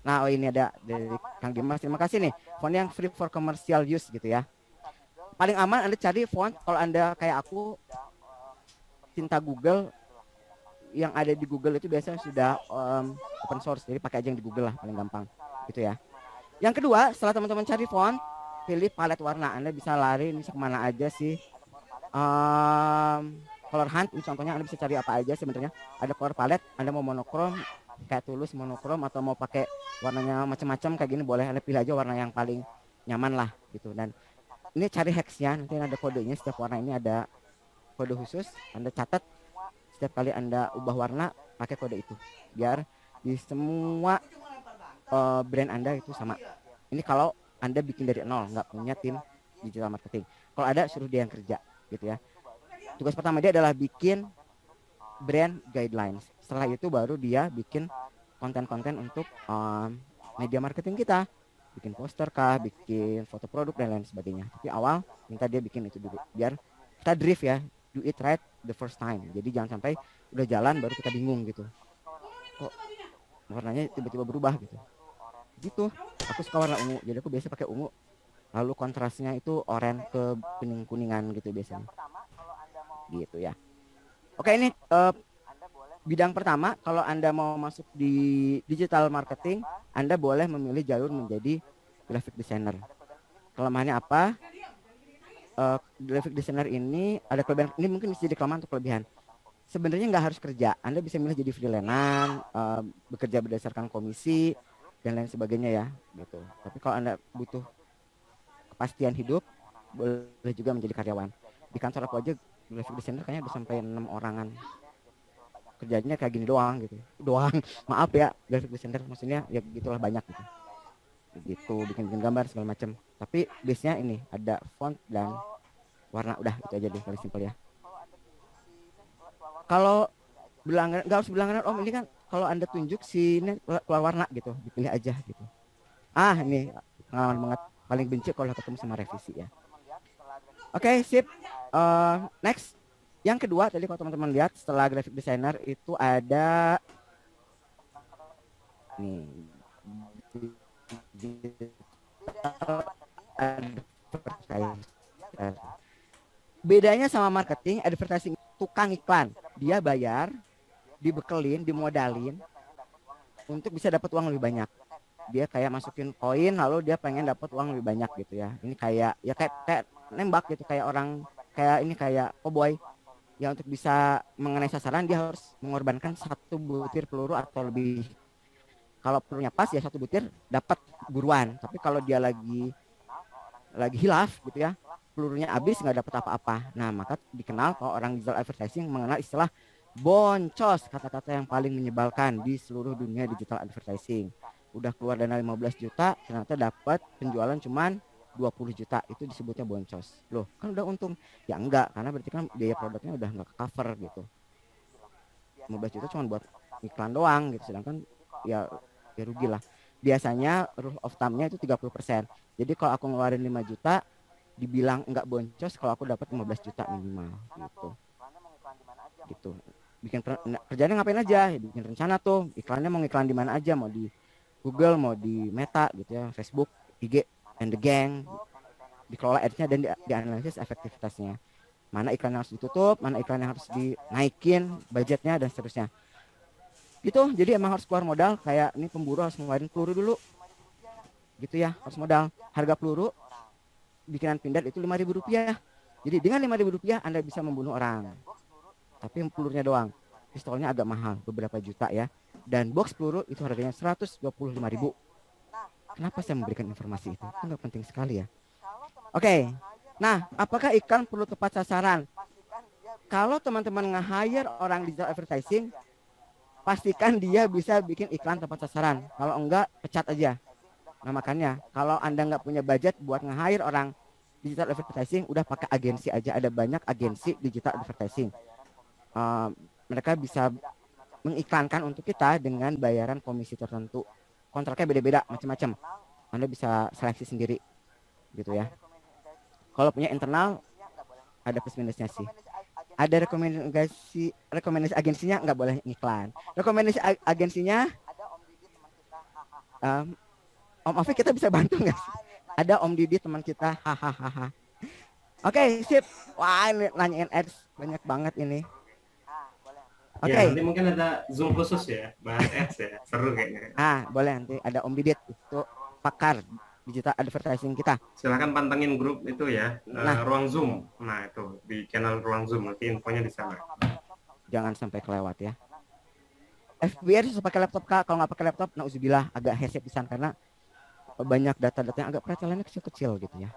Nah, ini ada dari Kang Dimas. Terima kasih nih. Font yang free for commercial use gitu ya. Paling aman Anda cari font kalau Anda kayak aku cinta Google, yang ada di Google itu biasanya sudah open source. Jadi pakai aja yang di Google lah, paling gampang gitu ya. Yang kedua, setelah teman-teman cari font, pilih palet warna. Anda bisa lari ini kemana aja sih. Color hunt ini contohnya, Anda bisa cari apa aja sebenarnya. Ada color palette, Anda mau monokrom kayak Tulus monokrom, atau mau pakai warnanya macam-macam kayak gini, boleh Anda pilih aja warna yang paling nyaman lah gitu. Dan ini cari hexnya, nanti ada kodenya, setiap warna ini ada kode khusus. Anda catat setiap kali Anda ubah warna pakai kode itu, biar di semua brand Anda itu sama. Ini kalau Anda bikin dari nol, nggak punya tim digital marketing. Kalau ada, suruh dia yang kerja gitu ya. Tugas pertama dia adalah bikin brand guidelines. Setelah itu baru dia bikin konten-konten untuk media marketing kita, bikin poster kah, bikin foto produk dan lain sebagainya. Tapi awal minta dia bikin itu dulu, biar kita drift ya, do it right the first time. Jadi jangan sampai udah jalan baru kita bingung gitu, kok warnanya tiba-tiba berubah gitu. Gitu. Aku suka warna ungu, jadi aku biasa pakai ungu. Lalu kontrasnya itu oranye ke kuning-kuningan gitu biasanya. Gitu ya. Oke, ini bidang pertama. Kalau Anda mau masuk di digital marketing, Anda boleh memilih jalur menjadi graphic designer. Kelemahannya apa? Graphic designer ini ada kelebihan. Ini mungkin bisa jadi kelemahan atau kelebihan. Sebenarnya nggak harus kerja. Anda bisa milih jadi freelance, bekerja berdasarkan komisi dan lain sebagainya ya, gitu. Tapi kalau Anda butuh kepastian hidup, boleh juga menjadi karyawan. Di kantor aku aja graphic designer kayaknya udah sampai 6 orangan. Kerjanya kayak gini doang gitu. Doang. Maaf ya, graphic designer maksudnya ya gitulah, banyak gitu. Gitu, bikin gambar segala macam. Tapi base-nya ini ada font dan warna, udah itu aja deh, paling simpel ya. Kalau berlangganan, nggak harus berlangganan Om, ini kan kalau Anda tunjuk sini keluar warna gitu, dipilih aja gitu. Ini pengalaman banget, paling benci kalau ketemu sama revisi ya. Oke, sip. Next, yang kedua tadi kalau teman-teman lihat setelah graphic designer itu ada nih bedanya sama marketing. Advertising tukang iklan, dia bayar, dibekelin, dimodalin untuk bisa dapat uang lebih banyak. Dia kayak masukin koin lalu dia pengen dapat uang lebih banyak gitu ya. Ini kayak ya kayak nembak gitu, kayak orang kayak ini kayak cowboy ya. Untuk bisa mengenai sasaran dia harus mengorbankan 1 butir peluru atau lebih. Kalau pelurunya pas ya 1 butir dapat buruan. Tapi kalau dia lagi hilaf gitu ya, pelurunya habis nggak dapat apa-apa. Nah, maka dikenal kalau orang digital advertising mengenal istilah boncos, kata-kata yang paling menyebalkan di seluruh dunia digital advertising. Udah keluar dana 15 juta, ternyata dapat penjualan cuman 20 juta, itu disebutnya boncos. Loh, kan udah untung. Ya enggak, karena berarti kan biaya produknya udah nggak cover gitu. 15 juta cuma buat iklan doang gitu, sedangkan ya rugi lah. Biasanya rule of thumb-nya itu 30%. Jadi kalau aku ngeluarin 5 juta, dibilang enggak boncos kalau aku dapat 15 juta minimal gitu. Gitu. Bikin kerjanya ngapain aja? Bikin rencana tuh, iklannya mau iklan di mana aja, mau di Google, mau di Meta gitu ya, Facebook, IG, and the gang. Dikelola ads-nya dan dianalisis efektivitasnya. Mana iklan yang harus ditutup, mana iklan yang harus dinaikin budgetnya dan seterusnya. Gitu, jadi emang harus keluar modal. Kayak ini pemburu harus ngeluarin peluru dulu gitu ya, harus modal. Harga peluru bikinan pindad itu Rp5.000. Jadi dengan Rp5.000 Anda bisa membunuh orang. Tapi pelurunya doang. Pistolnya agak mahal, beberapa juta ya. Dan box peluru itu harganya Rp125.000. Kenapa saya memberikan informasi itu? Itu nggak penting sekali ya. Oke. Nah, apakah iklan perlu tepat sasaran? Kalau teman-teman nge-hire orang digital advertising, pastikan dia bisa bikin iklan tepat sasaran. Kalau enggak, pecat aja. Nah, makanya kalau Anda nggak punya budget buat nge-hire orang digital advertising udah pakai agensi aja, ada banyak agensi digital advertising. Mereka bisa mengiklankan untuk kita dengan bayaran komisi tertentu. Kontraknya beda-beda, macam-macam. Anda bisa seleksi sendiri, gitu ya. Kalau punya internal, ada plus minusnya sih. Ada rekomendasi agensinya nggak boleh iklan. Rekomendasi agensinya, Om Afif kita bisa bantu nggak sih? Ada Om Didi teman kita, hahaha. Oke, sip. Wah, ini nanyain ads banyak banget ini. Oke. Ya, nanti mungkin ada Zoom khusus ya, bahas ads ya, seru kayaknya. Boleh, nanti ada Om Didit, itu pakar digital advertising kita. Silahkan pantengin grup itu ya, Ruang Zoom. Nah itu di channel Ruang Zoom, nanti infonya di sana. Jangan sampai kelewat ya. FBR susah pakai laptop Kak, kalau nggak pakai laptop, nauzubillah agak hesep pisan karena banyak data-data yang agak peratelannya kecil-kecil gitu ya.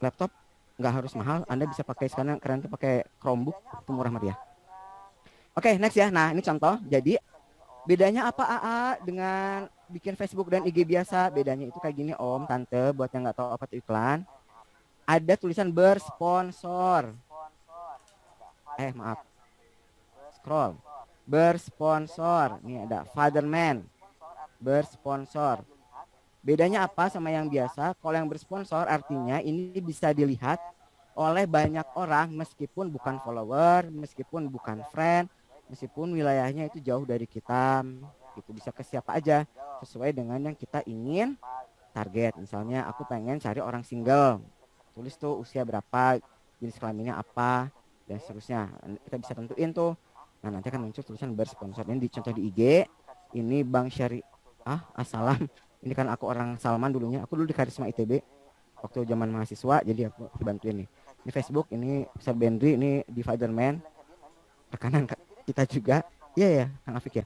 Laptop nggak harus mahal, Anda bisa pakai sekarang keren tuh pakai Chromebook, itu murah meriah. Oke, next ya. Nah, ini contoh. Jadi bedanya apa AA dengan bikin Facebook dan IG biasa? Bedanya itu kayak gini Om, Tante, buat yang nggak tahu apa itu iklan. Ada tulisan bersponsor. Maaf. Scroll. Bersponsor. Ini ada Fatherman. Bersponsor. Bedanya apa sama yang biasa? Kalau yang bersponsor artinya ini bisa dilihat oleh banyak orang meskipun bukan follower, meskipun bukan friend, meskipun wilayahnya itu jauh dari kita. Itu bisa ke siapa aja sesuai dengan yang kita ingin target. Misalnya aku pengen cari orang single, tulis tuh usia berapa, jenis kelaminnya apa, dan seterusnya. Kita bisa tentuin tuh. Nah, nanti akan muncul tulisan bersponsor. Ini contoh di IG. Ini Bang Assalam. Ini kan aku orang Salman dulunya. Aku dulu di Karisma ITB waktu zaman mahasiswa, jadi aku bantuin nih. Ini Facebook, ini Sir Bendri, ini Dividerman, rekanan kita juga. Iya ya, Kang Afik ya.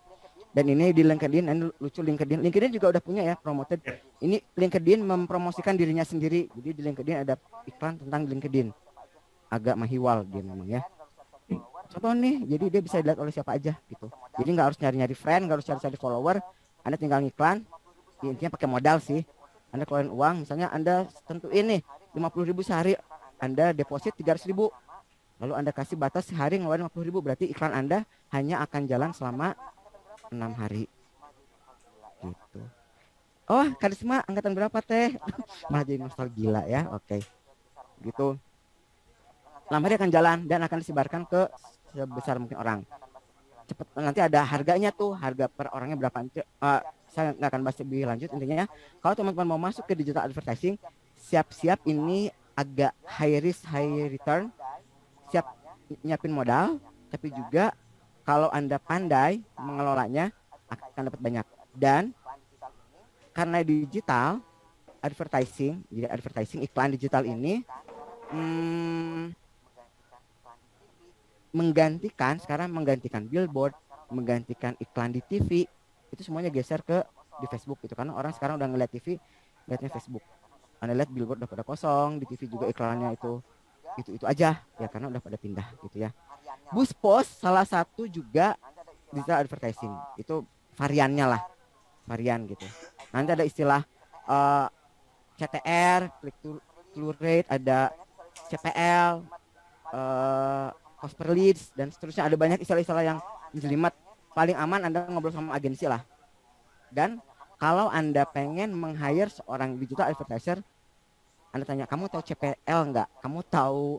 Dan ini di LinkedIn, ini lucu LinkedIn. LinkedIn juga udah punya ya, promoted. Ini LinkedIn mempromosikan dirinya sendiri. Jadi di LinkedIn ada iklan tentang LinkedIn. Agak mahiwal dia memang ya. Contoh nih, jadi dia bisa dilihat oleh siapa aja gitu. Jadi nggak harus nyari-nyari friend, nggak harus cari-cari follower. Anda tinggal ngiklan. Intinya pakai modal sih. Anda keluarin uang, misalnya Anda tentuin nih 50.000 sehari, Anda deposit 300.000. Lalu Anda kasih batas sehari ngeluarin 50.000, berarti iklan Anda hanya akan jalan selama 6 hari. Gitu. Oh, Karisma angkatan berapa teh? Malah jadi nostalgia ya. Oke. Gitu. 6 hari akan jalan dan akan disebarkan ke sebesar mungkin orang. Cepet, nanti ada harganya tuh, harga per orangnya berapa. Saya nggak akan bahas lebih lanjut. Intinya kalau teman-teman mau masuk ke digital advertising, siap-siap ini agak high risk high return, siap nyiapin modal, tapi juga kalau Anda pandai mengelolanya akan dapat banyak. Dan karena digital advertising, jadi advertising iklan digital ini menggantikan billboard, menggantikan iklan di TV, itu semuanya geser ke di Facebook gitu, karena orang sekarang udah ngeliat TV, lihatnya Facebook. Anda lihat billboard udah pada kosong, di TV juga iklannya itu aja ya, karena udah pada pindah gitu ya. Buspos salah satu juga digital advertising, itu variannya lah, varian gitu. Nanti ada istilah CTR, click through rate, ada CPL, cost per leads, dan seterusnya. Ada banyak istilah-istilah yang menjelimet. Paling aman Anda ngobrol sama agensi lah. Dan kalau Anda pengen meng-hire seorang digital advertiser, Anda tanya, kamu tahu CPL enggak? Kamu tahu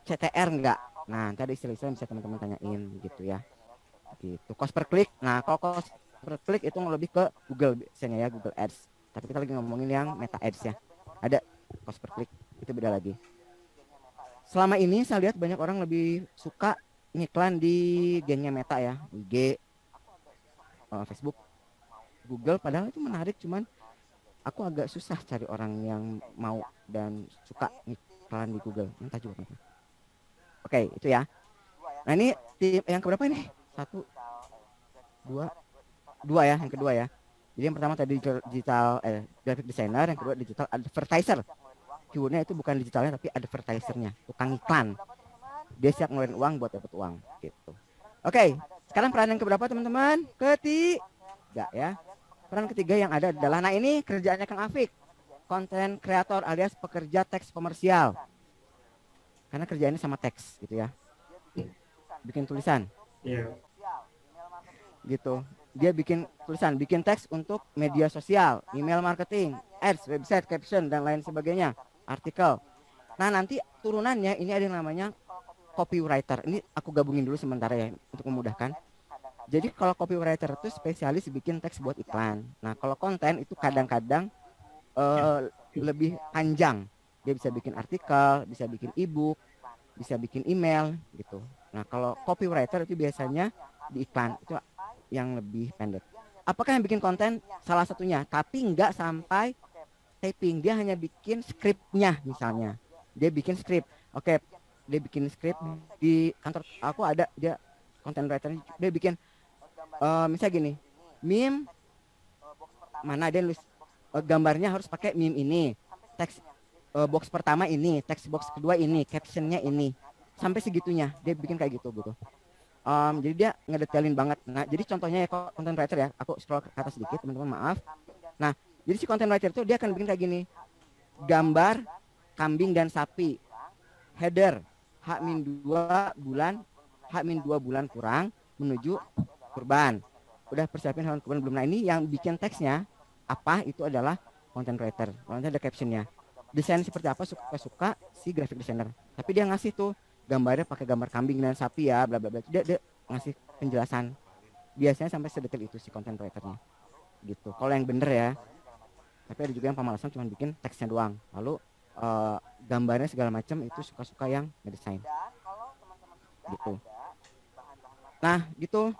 CTR enggak? Nah, nanti ada istilah-istilah yang bisa teman-teman tanyain gitu ya. Gitu. Cost per click. Nah, kalau cost per click itu lebih ke Google biasanya ya, Google Ads. Tapi kita lagi ngomongin yang Meta Ads ya. Ada cost per click, itu beda lagi. Selama ini saya lihat banyak orang lebih suka ngiklan di gengnya Meta ya, IG, Facebook, Google. Padahal itu menarik, cuman aku agak susah cari orang yang mau dan suka ngiklan di Google. Entah juga kenapa. Oke, itu ya. Nah, ini tim yang keberapa ini? 1, 2 ya, yang kedua ya. Jadi yang pertama tadi digital graphic designer, yang kedua digital advertiser. Keywordnya itu bukan digitalnya tapi advertisernya, tukang iklan. Dia siap ngeluarin uang buat dapat uang gitu. Oke, sekarang peran yang keberapa teman-teman? Ketiga ya. Peran ketiga yang ada adalah, nah ini kerjaannya Kang Afik. konten kreator alias pekerja teks komersial. Karena kerjaannya sama teks gitu ya. Bikin tulisan. Iya. Gitu. Dia bikin tulisan, bikin teks untuk media sosial, email marketing, ads, website, caption dan lain sebagainya, artikel. Nah, nanti turunannya ini ada yang namanya copywriter. Ini aku gabungin dulu sementara ya untuk memudahkan. Jadi kalau copywriter itu spesialis bikin teks buat iklan. Nah, kalau konten itu kadang-kadang lebih panjang. Dia bisa bikin artikel, bisa bikin e-book, bisa bikin email gitu. Nah, kalau copywriter itu biasanya di iklan itu yang lebih pendek. Apakah yang bikin konten? Salah satunya, tapi nggak sampai typing. Dia hanya bikin skripnya misalnya. Dia bikin skrip. Oke, dia bikin skrip di kantor aku ada dia content writer. Dia bikin misalnya gini, meme mana dia nulis gambarnya harus pakai meme ini, teks box pertama ini, teks box kedua ini, captionnya ini, sampai segitunya dia bikin kayak gitu. Jadi dia ngedetailin banget. Nah, jadi contohnya ya content writer ya, aku scroll ke atas sedikit teman-teman, maaf. Nah, jadi si content writer itu dia akan bikin kayak gini, gambar kambing dan sapi, header H-2 bulan, H-2 bulan kurang menuju kurban, udah persiapin hewan kurban belum. Nah, ini yang bikin teksnya apa itu adalah content writer. Nanti ada captionnya, desain seperti apa suka-suka si graphic designer, tapi dia ngasih tuh gambarnya pakai gambar kambing dan sapi ya, bla bla bla. Dia ngasih penjelasan, biasanya sampai sedetail itu si content writernya gitu kalau yang bener ya. Tapi ada juga yang pemalasan cuma bikin teksnya doang, lalu gambarnya segala macam itu suka-suka yang ngedesain gitu. Nah gitu.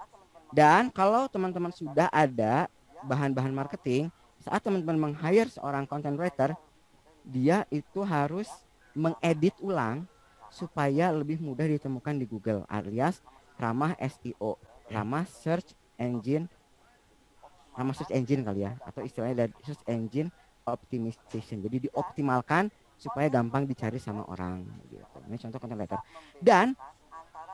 Dan kalau teman-teman sudah ada bahan-bahan marketing, saat teman-teman meng-hire seorang content writer, dia itu harus mengedit ulang supaya lebih mudah ditemukan di Google, alias ramah SEO, ramah search engine kali ya, atau istilahnya dari search engine optimization. Jadi dioptimalkan supaya gampang dicari sama orang gitu. Ini contoh content writer. Dan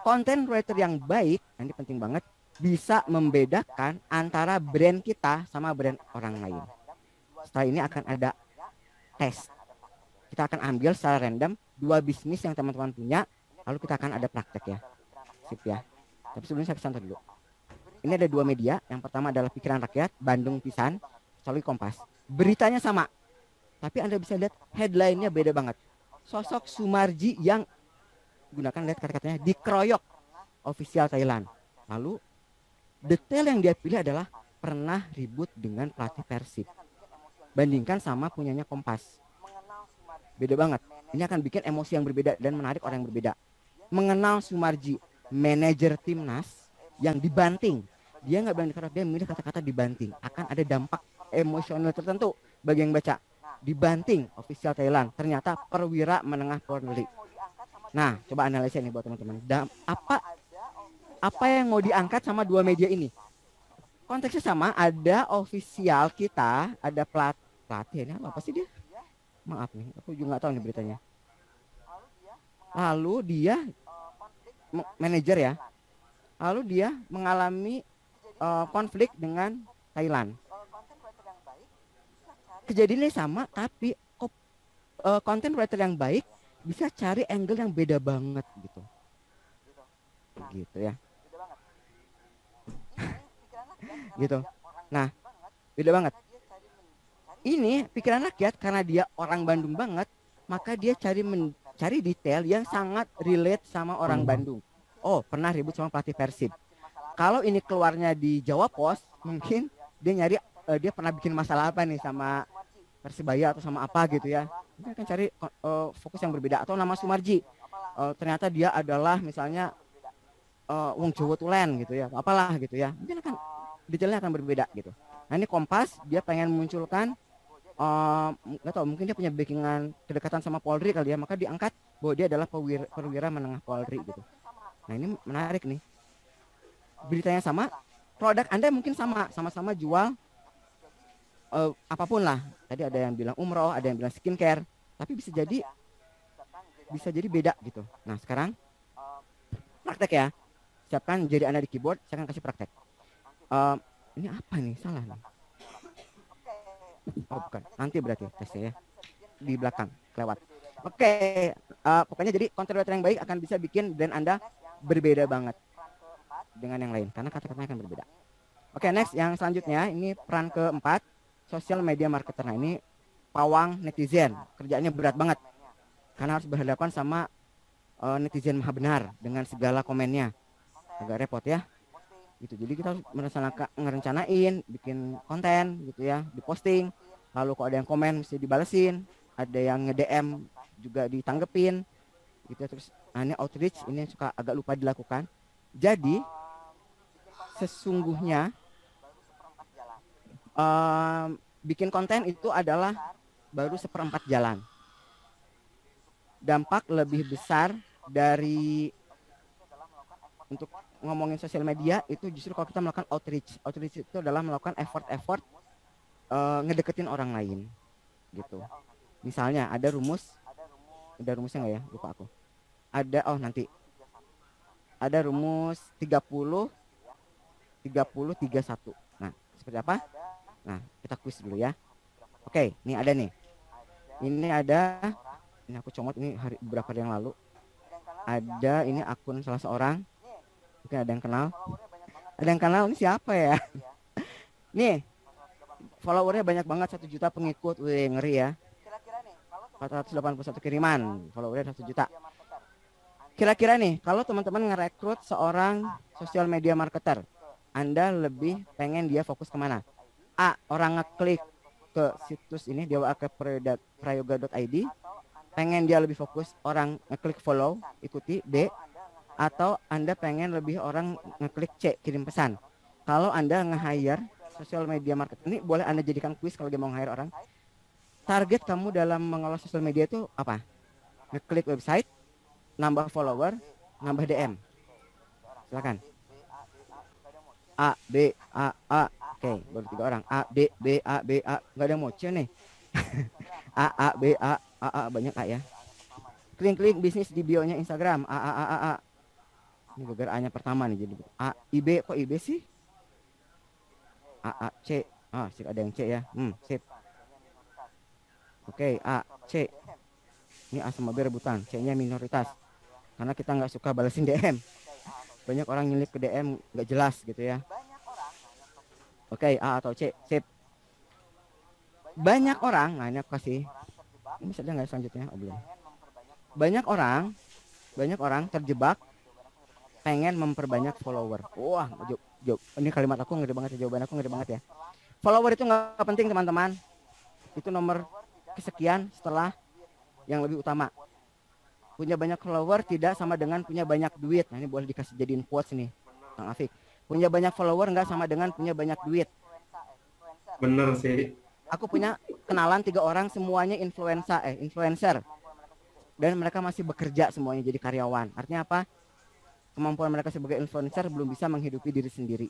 content writer yang baik, ini penting banget, bisa membedakan antara brand kita sama brand orang lain. Setelah ini akan ada tes. Kita akan ambil secara random 2 bisnis yang teman-teman punya, lalu kita akan ada praktek ya. Sip ya. Tapi sebelumnya saya contoh dulu. Ini ada 2 media. Yang pertama adalah Pikiran Rakyat, Bandung Pisan, Coli Kompas. Beritanya sama, tapi Anda bisa lihat headline-nya beda banget. Sosok Sumarji yang gunakan, lihat kata-katanya, dikeroyok official Thailand. Lalu detail yang dia pilih adalah pernah ribut dengan pelatih Persib. Bandingkan sama punyanya Kompas. Beda banget. Ini akan bikin emosi yang berbeda dan menarik orang yang berbeda. Mengenal Sumarji, manajer timnas yang dibanting. Dia nggak bilang dikeroyok, dia memilih kata-kata dibanting. Akan ada dampak emosional tertentu bagi yang baca. Dibanting official Thailand, ternyata perwira menengah Polri. Nah, coba analisa nih buat teman-teman. Apa yang mau diangkat sama 2 media ini? Konteksnya sama, ada official kita, ada pelatih. Ini apa sih dia? Maaf nih, aku juga nggak tahu nih beritanya. Lalu dia manajer ya. Lalu dia mengalami konflik dengan Thailand. Kejadiannya sama, tapi content writer yang baik bisa cari angle yang beda banget gitu. Gitu ya. Gitu. Nah, beda banget. Ini Pikiran Rakyat karena dia orang Bandung banget, maka dia cari detail yang sangat relate sama orang Bandung. Oh, pernah ribut sama pelatih Persib. Kalau ini keluarnya di Jawa Post, mungkin dia nyari dia pernah bikin masalah apa nih sama Persibaya atau sama apa gitu ya. Dia akan cari fokus yang berbeda. Atau nama Sumarji, ternyata dia adalah misalnya wong Jawa Tulen gitu ya, apalah gitu ya. Mungkin akan detailnya akan berbeda gitu. Nah, ini Kompas dia pengen munculkan nggak tahu, mungkin dia punya backingan kedekatan sama Polri kali ya, maka diangkat bahwa dia adalah perwira menengah Polri gitu. Nah, ini menarik nih. Beritanya sama, produk Anda mungkin sama-sama jual apapun lah. Tadi ada yang bilang umroh, ada yang bilang skincare, tapi bisa jadi beda gitu. Nah, sekarang praktek ya. Siapkan jadi Anda di keyboard, saya akan kasih praktek. Ini apa nih, salah nih. Oh bukan, nanti berarti tesnya ya, di belakang lewat. Oke, pokoknya jadi content creator yang baik akan bisa bikin brand Anda berbeda banget dengan yang lain karena kata-katanya akan berbeda. Oke, next yang selanjutnya ini peran keempat, social media marketer. Nah, ini pawang netizen, kerjanya berat banget karena harus berhadapan sama netizen maha benar dengan segala komennya. Agak repot ya. Gitu. Jadi kita harus ngerencanain bikin konten gitu ya, diposting. Lalu kalau ada yang komen mesti dibalesin, ada yang nge-DM juga ditanggepin gitu ya. Terus ini outreach ini suka agak lupa dilakukan. Jadi sesungguhnya bikin konten itu adalah baru seperempat jalan. Dampak lebih besar dari untuk ngomongin sosial media itu justru kalau kita melakukan outreach. Outreach itu adalah melakukan effort ngedeketin orang lain gitu. Misalnya ada rumusnya nggak ya, lupa aku. Nanti ada rumus 30 30 31. Nah, seperti apa? Nah, kita kuis dulu ya. Oke, ini ada nih. Ini aku comot ini beberapa hari yang lalu. Ada ini akun salah seorang. Mungkin ada yang kenal. Ada yang kenal, ini siapa ya? Nih, followernya banyak banget, 1 juta pengikut. Wih, ngeri ya. 481 kiriman, followernya 1 juta. Kira-kira nih, kalau teman-teman ngerekrut seorang social media marketer, Anda lebih pengen dia fokus kemana? A, orang ngeklik ke situs ini, dia ke prayoga.id, pengen dia lebih fokus orang ngeklik follow, ikuti. B, atau Anda pengen lebih orang ngeklik C, kirim pesan. Kalau Anda nge-hire social media marketer, ini boleh Anda jadikan quiz kalau dia mau nge-hire orang. Target kamu dalam mengelola sosial media itu apa? Ngeklik website, nambah follower, nambah DM. Silakan. A, B, A. Oke, baru 3 orang. A, B, B, A, B, A. Nggak ada moce nih. A, B, A, banyak A ya. Klik bisnis di bio-nya Instagram. A. Ini gara-gara A-nya pertama nih jadi A, IB, kok IB sih? A, C. Sip, ada yang C ya. Sip. Oke, A, C. Ini A sama B rebutan. C-nya minoritas. Karena kita nggak suka balesin DM. Banyak orang nyelip ke DM nggak jelas gitu ya. Oke, A atau C. Sip. Banyak orang, nah ini aku kasih. Ini bisa nggak selanjutnya? Oh, belum. Banyak orang terjebak pengen memperbanyak follower. Wah, ini kalimat aku ngeri banget ya, jawaban aku ngeri banget ya. Follower itu nggak penting teman-teman. Itu nomor kesekian setelah yang lebih utama. Punya banyak follower tidak sama dengan punya banyak duit. Nah, ini boleh dikasih jadiin quotes nih, Kang Afik. Punya banyak follower nggak sama dengan punya banyak duit. Bener sih. Aku punya kenalan 3 orang semuanya influencer. Dan mereka masih bekerja semuanya jadi karyawan. Artinya apa? Kemampuan mereka sebagai influencer belum bisa menghidupi diri sendiri.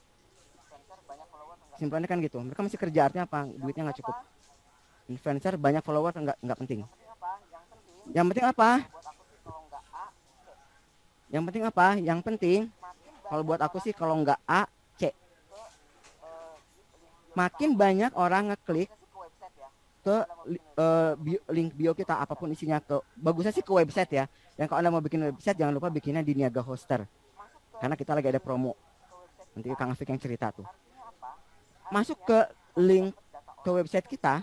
Simpelnya kan gitu. Mereka masih kerja, artinya apa? Duitnya nggak cukup. Influencer banyak follower nggak penting. Yang penting apa? Yang penting kalau buat aku sih kalau nggak A, C. Makin banyak orang ngeklik ke link bio kita apapun isinya, bagusnya sih ke website ya. Dan kalau Anda mau bikin website jangan lupa bikinnya di Niaga Hoster. Karena kita lagi ada promo. Nanti Kang Afik yang cerita tuh. Masuk ke link ke website kita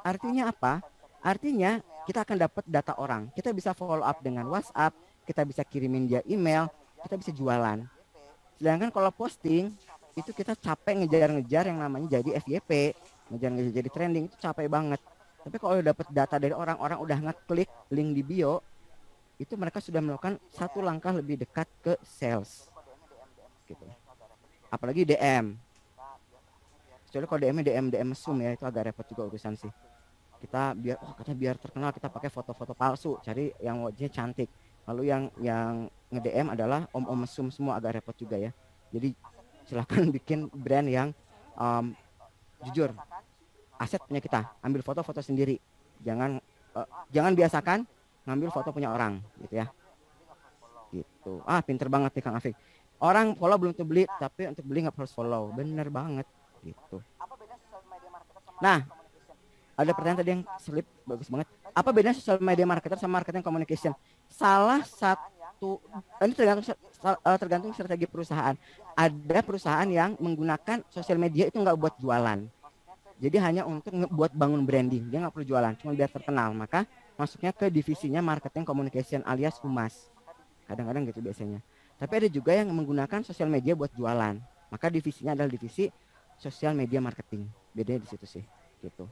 artinya apa? Artinya kita akan dapat data orang. Kita bisa follow up dengan WhatsApp, kita bisa kirimin dia email, kita bisa jualan. Sedangkan kalau posting itu kita capek ngejar-ngejar yang namanya jadi FYP, ngejar-ngejar jadi trending, itu capek banget. Tapi kalau udah dapat data dari orang udah ngeklik link di bio, itu mereka sudah melakukan 1 langkah lebih dekat ke sales. Gitu. Apalagi DM. Kecuali kalau DM mesum ya, itu agak repot juga urusan sih. Kita biar terkenal kita pakai foto-foto palsu, cari yang wajahnya cantik. Lalu yang nge-DM adalah om-om mesum semua, agak repot juga ya. Jadi silahkan bikin brand yang jujur. Aset punya kita, ambil foto-foto sendiri. Jangan biasakan ngambil foto punya orang gitu ya. Gitu. Pinter banget nih Kang Afik. Orang follow belum tentu beli, tapi untuk beli nggak harus follow. Bener banget gitu. Nah, Ada pertanyaan tadi yang selip bagus banget. Apa bedanya social media marketer sama marketing communication? Salah satu ini tergantung strategi perusahaan. Ada perusahaan yang menggunakan sosial media itu nggak buat jualan. Jadi hanya untuk buat bangun branding. Dia nggak perlu jualan, cuma biar terkenal. Maka masuknya ke divisinya marketing communication alias humas. Kadang-kadang gitu biasanya. Tapi ada juga yang menggunakan sosial media buat jualan. Maka divisinya adalah divisi sosial media marketing. Bedanya di situ sih, gitu.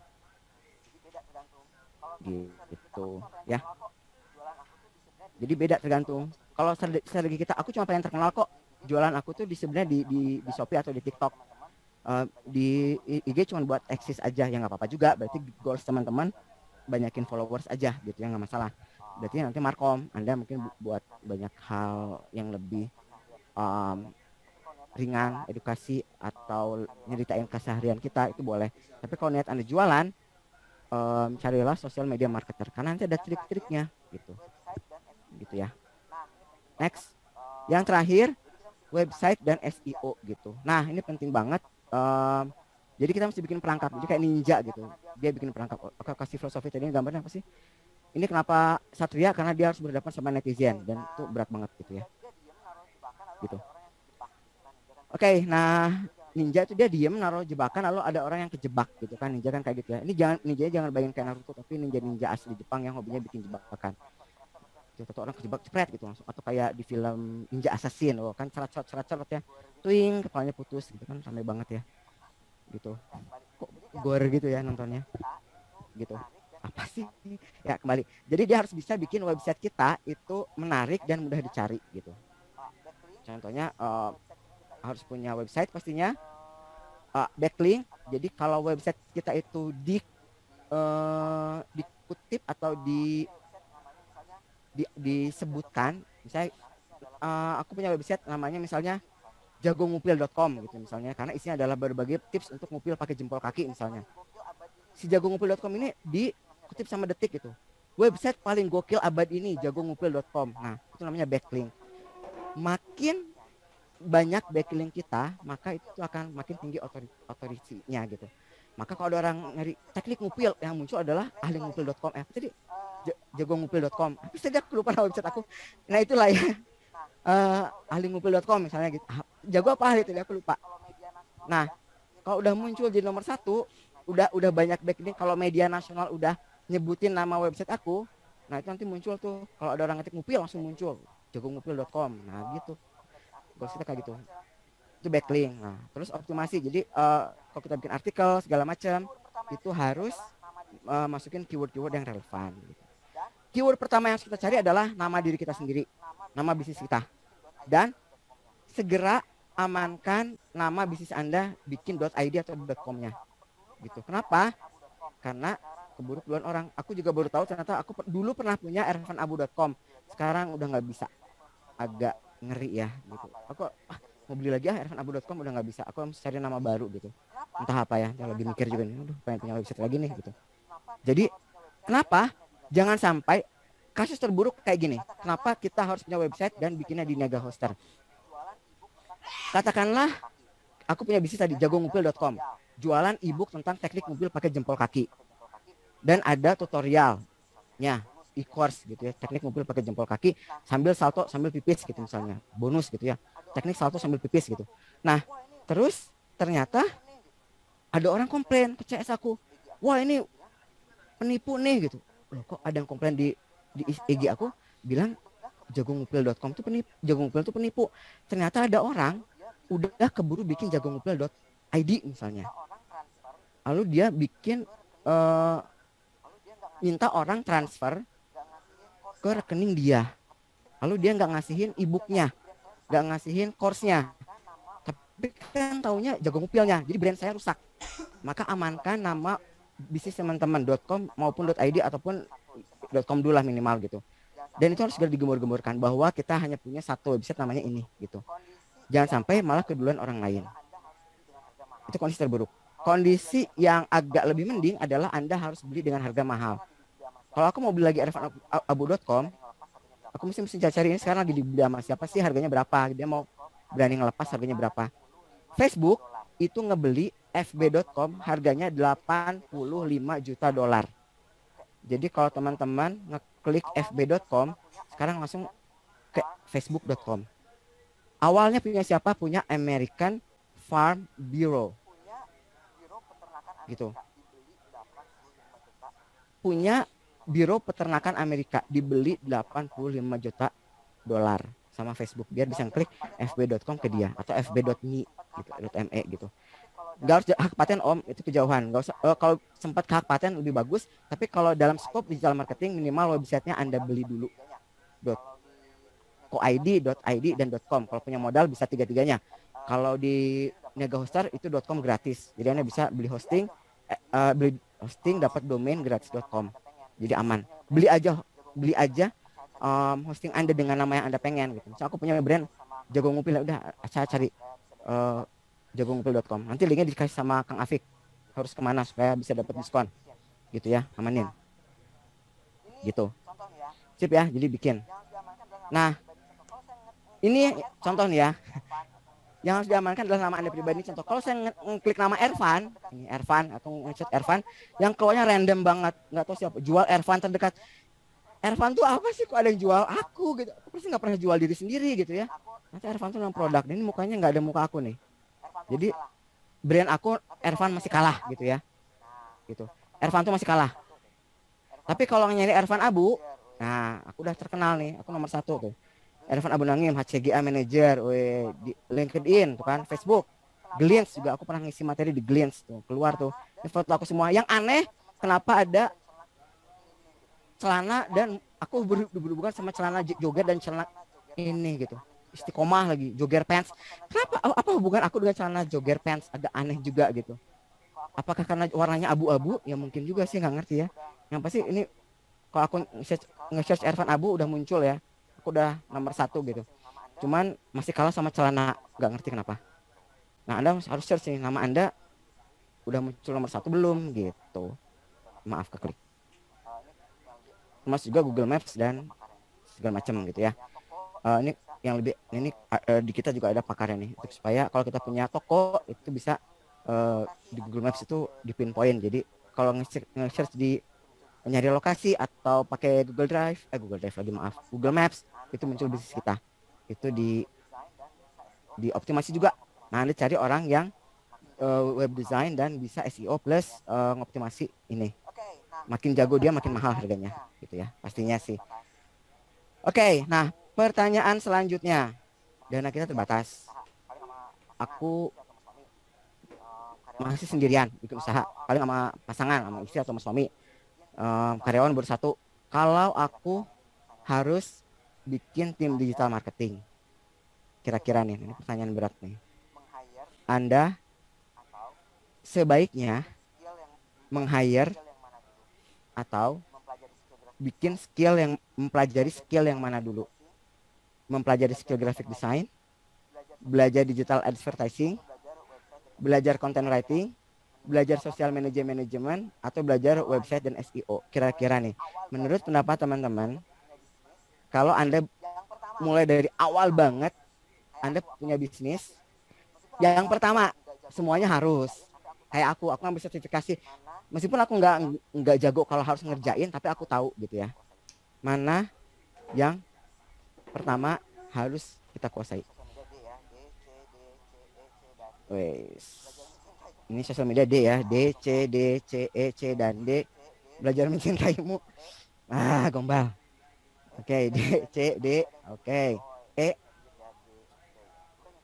Gitu, ya. Jadi beda tergantung. Kalau strategi kita, aku cuma pengen terkenal kok. Jualan aku tuh sebenarnya di Shopee atau di TikTok. Di IG cuma buat eksis aja, ya nggak apa-apa juga. Berarti goals teman-teman banyakin followers aja gitu ya, nggak masalah. Berarti nanti markom Anda mungkin buat banyak hal yang lebih ringan, edukasi atau nyeritain keseharian kita, itu boleh. Tapi kalau niat Anda jualan, carilah sosial media marketer karena nanti ada trik-triknya gitu ya. Next, yang terakhir website dan SEO gitu. Nah ini penting banget. Jadi kita mesti bikin perangkap, jadi kayak ninja gitu. Dia bikin perangkap. Oke, kasih filosofi tadi, gambarnya apa sih? Ini kenapa Satria? Karena dia harus berhadapan sama netizen dan itu berat banget gitu ya. Gitu. Oke, nah ninja itu dia diem naruh jebakan lalu ada orang yang kejebak gitu kan. Ninja kan kayak gitu ya. Ini jangan bayangin kayak Naruto, tapi ninja asli Jepang yang hobinya bikin jebakan. Atau orang kejebak cepret gitu langsung, atau kayak di film Ninja Assassin, kan cerat ya, twing kepalanya putus gitu kan, ramai banget ya gitu. Kok gore gitu ya nontonnya gitu, apa sih ya. Kembali, jadi dia harus bisa bikin website kita itu menarik dan mudah dicari gitu. Contohnya harus punya website pastinya, backlink. Jadi kalau website kita itu dikutip atau disebutkan, misalnya aku punya website namanya misalnya jagongupil.com gitu misalnya, karena isinya adalah berbagai tips untuk ngupil pakai jempol kaki misalnya. Si jagongupil.com ini dikutip sama Detik gitu, website paling gokil abad ini jagongupil.com. Nah itu namanya backlink. Makin banyak backlink kita, maka itu akan makin tinggi otoritinya gitu. Maka kalau ada orang nyari teknik ngupil, yang muncul adalah ahlingupil.com. Tadi jagongupil.com. Tapi saya lupa website aku. Nah itulah ya. Ahlingupil.com misalnya gitu. Jago apa ahli itu aku lupa. Nah, kalau udah muncul jadi nomor 1, udah banyak backlink. Kalau media nasional udah nyebutin nama website aku, nah itu nanti muncul tuh. Kalau ada orang ngetik ngupil langsung muncul jagongupil.com. Nah gitu. Goals kita kayak gitu. Itu backlink. Nah, terus optimasi. Jadi kalau kita bikin artikel segala macam itu harus masukin keyword-keyword yang relevan gitu. Keyword pertama yang harus kita cari adalah nama diri kita sendiri, nama bisnis kita. Dan segera amankan nama bisnis Anda bikin .id atau .com-nya. Gitu. Kenapa? Karena keburu keluar orang. Aku juga baru tahu ternyata aku dulu pernah punya ervanabu.com. Sekarang udah nggak bisa. Agak ngeri ya gitu. Aku mau beli lagi ervanabu.com udah nggak bisa. Aku harus cari nama baru gitu. Entah apa ya, yang lagi mikir juga nih. Aduh, pengen punya website lagi nih gitu. Jadi kenapa? Jangan sampai kasus terburuk kayak gini. Kenapa kita harus punya website dan bikinnya di Niaga Hoster? Katakanlah aku punya bisnis tadi jagongupil.com, jualan ebook tentang teknik mobil pakai jempol kaki. Dan ada tutorialnya, e-course gitu ya, teknik mobil pakai jempol kaki sambil salto sambil pipis gitu misalnya. Bonus gitu ya. Teknik salto sambil pipis gitu. Nah, terus ternyata ada orang komplain ke CS aku. Wah, ini penipu nih gitu. Loh, kok ada yang komplain di IG aku bilang jagongupil.com itu penipu, jagongupil itu penipu. Ternyata ada orang udah keburu bikin jagongupil.id misalnya. Lalu dia bikin minta orang transfer ke rekening dia. Lalu dia nggak ngasihin e-booknya, nggak ngasihin course-nya. Tapi kan taunya jagongupilnya. Jadi brand saya rusak. Maka amankan nama bisnis teman-teman .com maupun .id ataupun .com dulu lah minimal gitu. Dan itu harus segera digembur-gemburkan bahwa kita hanya punya satu website namanya ini gitu. Jangan sampai malah keduluan orang lain. Itu kondisi terburuk. Kondisi yang agak lebih mending adalah Anda harus beli dengan harga mahal. Kalau aku mau beli lagi ervanabu.com, aku mesti cari ini sekarang lagi dibeli sama siapa sih, harganya berapa, dia mau berani ngelepas harganya berapa. Facebook itu ngebeli fb.com harganya 85 juta dolar. Jadi kalau teman-teman ngeklik fb.com, sekarang langsung ke facebook.com. Awalnya punya siapa? Punya American Farm Bureau. Gitu. Punya Biro Peternakan Amerika, dibeli 85 juta dolar sama Facebook, biar bisa klik fb.com ke dia atau fb.me gitu, .me gitu. Nggak harus hak paten om, itu kejauhan. Nggak usah, kalau sempat ke hak paten lebih bagus, tapi kalau dalam skop digital marketing minimal websitenya Anda beli dulu. .co.id, .id dan .com. Kalau punya modal bisa tiga-tiganya. Kalau di Niaga Hoster itu .com gratis, jadi Anda bisa beli hosting, dapat domain gratis.com. Jadi aman. Beli aja hosting Anda dengan nama yang Anda pengen gitu. Misalnya aku punya brand Jago Ngupil, udah saya cari jagongupil.com. Nanti linknya dikasih sama Kang Afik. Harus kemana supaya bisa dapat diskon. Gitu ya, amanin. Gitu. Sip ya, jadi bikin. Nah, ini contoh nih ya. Yang harus diamankan adalah nama Anda pribadi. Contoh, kalau saya ngeklik nama Ervan, ini Ervan atau ngechat Ervan, yang keluarnya random banget, nggak tahu siapa. Jual Ervan terdekat. Ervan tuh apa sih? Kok ada yang jual aku gitu? Aku pasti nggak pernah jual diri sendiri gitu ya. Nanti Ervan tuh nama produk. Ini mukanya nggak ada muka aku nih. Jadi brand aku Ervan masih kalah gitu ya. Gitu. Ervan tuh masih kalah. Tapi kalau nyari Ervan Abu, nah aku udah terkenal nih. Aku nomor 1 tuh. Ervan Abu Nangim, HCGA Manager, di LinkedIn tuh kan, Facebook, Glints juga aku pernah ngisi materi di Glints tuh, keluar tuh. Ini foto aku semua. Yang aneh, kenapa ada celana dan aku berhubungan sama celana jogger dan celana ini gitu. Istiqomah lagi, jogger pants. Kenapa? Apa hubungan aku dengan celana jogger pants? Agak aneh juga gitu. Apakah karena warnanya abu-abu? Ya mungkin juga sih, nggak ngerti ya. Yang pasti ini kalau aku nge-search Ervan Abu udah muncul ya. Aku udah nomor 1 gitu. Cuman masih kalah sama celana, nggak ngerti kenapa. Nah, Anda harus search nih, nama Anda udah muncul nomor 1 belum gitu. Maaf keklik. Termasuk juga Google Maps dan segala macam gitu ya. Ini yang lebih di kita juga ada pakarnya nih, untuk supaya kalau kita punya toko itu bisa di Google Maps itu di pinpoint. Jadi kalau nge-search di nyari lokasi atau pakai Google Drive Google Maps, itu muncul bisnis kita. Itu di optimasi juga. Nah, Anda cari orang yang web design dan bisa SEO plus ngoptimasi ini. Makin jago dia makin mahal harganya gitu ya, pastinya sih. Oke, nah pertanyaan selanjutnya. Dana kita terbatas. Aku masih sendirian bikin usaha, paling sama pasangan, sama istri atau sama suami. Karyawan baru 1. Kalau aku harus bikin tim digital marketing, kira-kira nih, ini pertanyaan berat nih. Anda sebaiknya meng-hire atau mempelajari skill yang mana dulu? Mempelajari skill graphic design, belajar digital advertising, belajar content writing, belajar social media management, atau belajar website dan SEO. Kira-kira nih, menurut pendapat teman-teman, kalau Anda mulai dari awal banget, Anda punya bisnis, yang pertama semuanya harus kayak aku ngambil sertifikasi. Meskipun aku nggak jago kalau harus ngerjain, tapi aku tahu gitu ya, mana yang pertama harus kita kuasai. Wes. Ini sosial media D ya, D, C, D, C, E, C, dan D. Belajar mencintaimu. Gombal. Oke, D, C, D. Oke.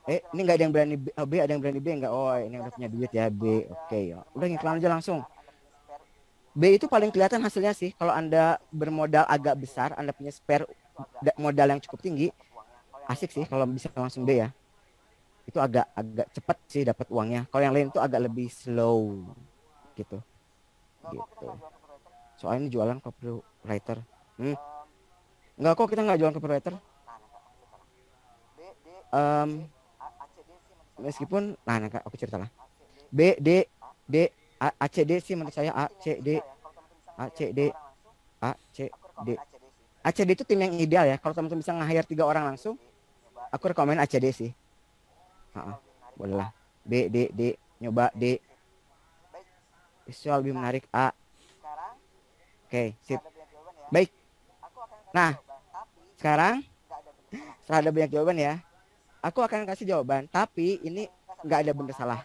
Ini nggak ada yang berani B, ada yang berani B nggak? Oh, ini udah punya duit ya, B. Oke, ya. Udah ngiklan aja langsung. B itu paling kelihatan hasilnya sih. Kalau Anda bermodal agak besar, Anda punya spare modal yang cukup tinggi, asik sih kalau bisa langsung B ya. Itu agak cepat sih dapat uangnya. Kalau yang lain itu agak lebih slow gitu. Soalnya ini jualan copywriter. Enggak kok, kita nggak jualan copywriter. Meskipun aku cerita lah. B, D, A, C, D sih menurut saya. A, C, D, A, C, D itu tim yang ideal ya. Kalau teman-teman bisa nge-hire 3 orang langsung, aku rekomen A, C, D sih. Boleh lah. B, D, nyoba D. visual lebih menarik A. Oke, sip. Baik. Nah, sekarang setelah ada banyak jawaban ya, aku akan kasih jawaban, tapi ini nggak ada benar salah.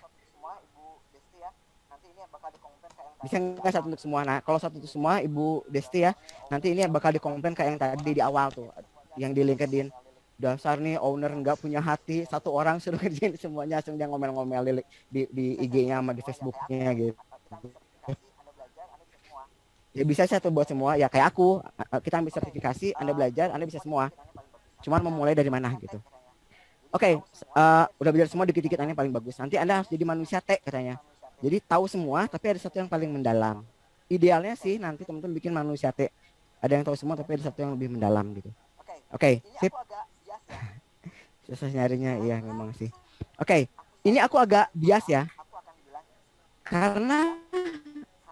Bisa nggak satu untuk semua? Nah, kalau satu untuk semua, Ibu Desti ya, nanti ini bakal dikomplain kayak yang tadi di awal tuh, yang di LinkedIn. Dasar nih owner nggak punya hati, satu orang suruh kerjain semuanya, langsung dia ngomel-ngomel di IG-nya sama di Facebook-nya gitu. Ya bisa satu buat semua, ya kayak aku, kita ambil sertifikasi, Anda belajar, Anda bisa semua. Cuman memulai dari mana gitu. Oke, udah belajar semua dikit-dikit, ini paling bagus. Nanti Anda harus jadi manusia T katanya. Jadi tahu semua, tapi ada satu yang paling mendalam. Idealnya sih nanti teman-teman bikin manusia T. Ada yang tahu semua, tapi ada satu yang lebih mendalam gitu. Oke, sip. Susah nyarinya, iya memang sih. Oke, ini aku agak bias ya. Karena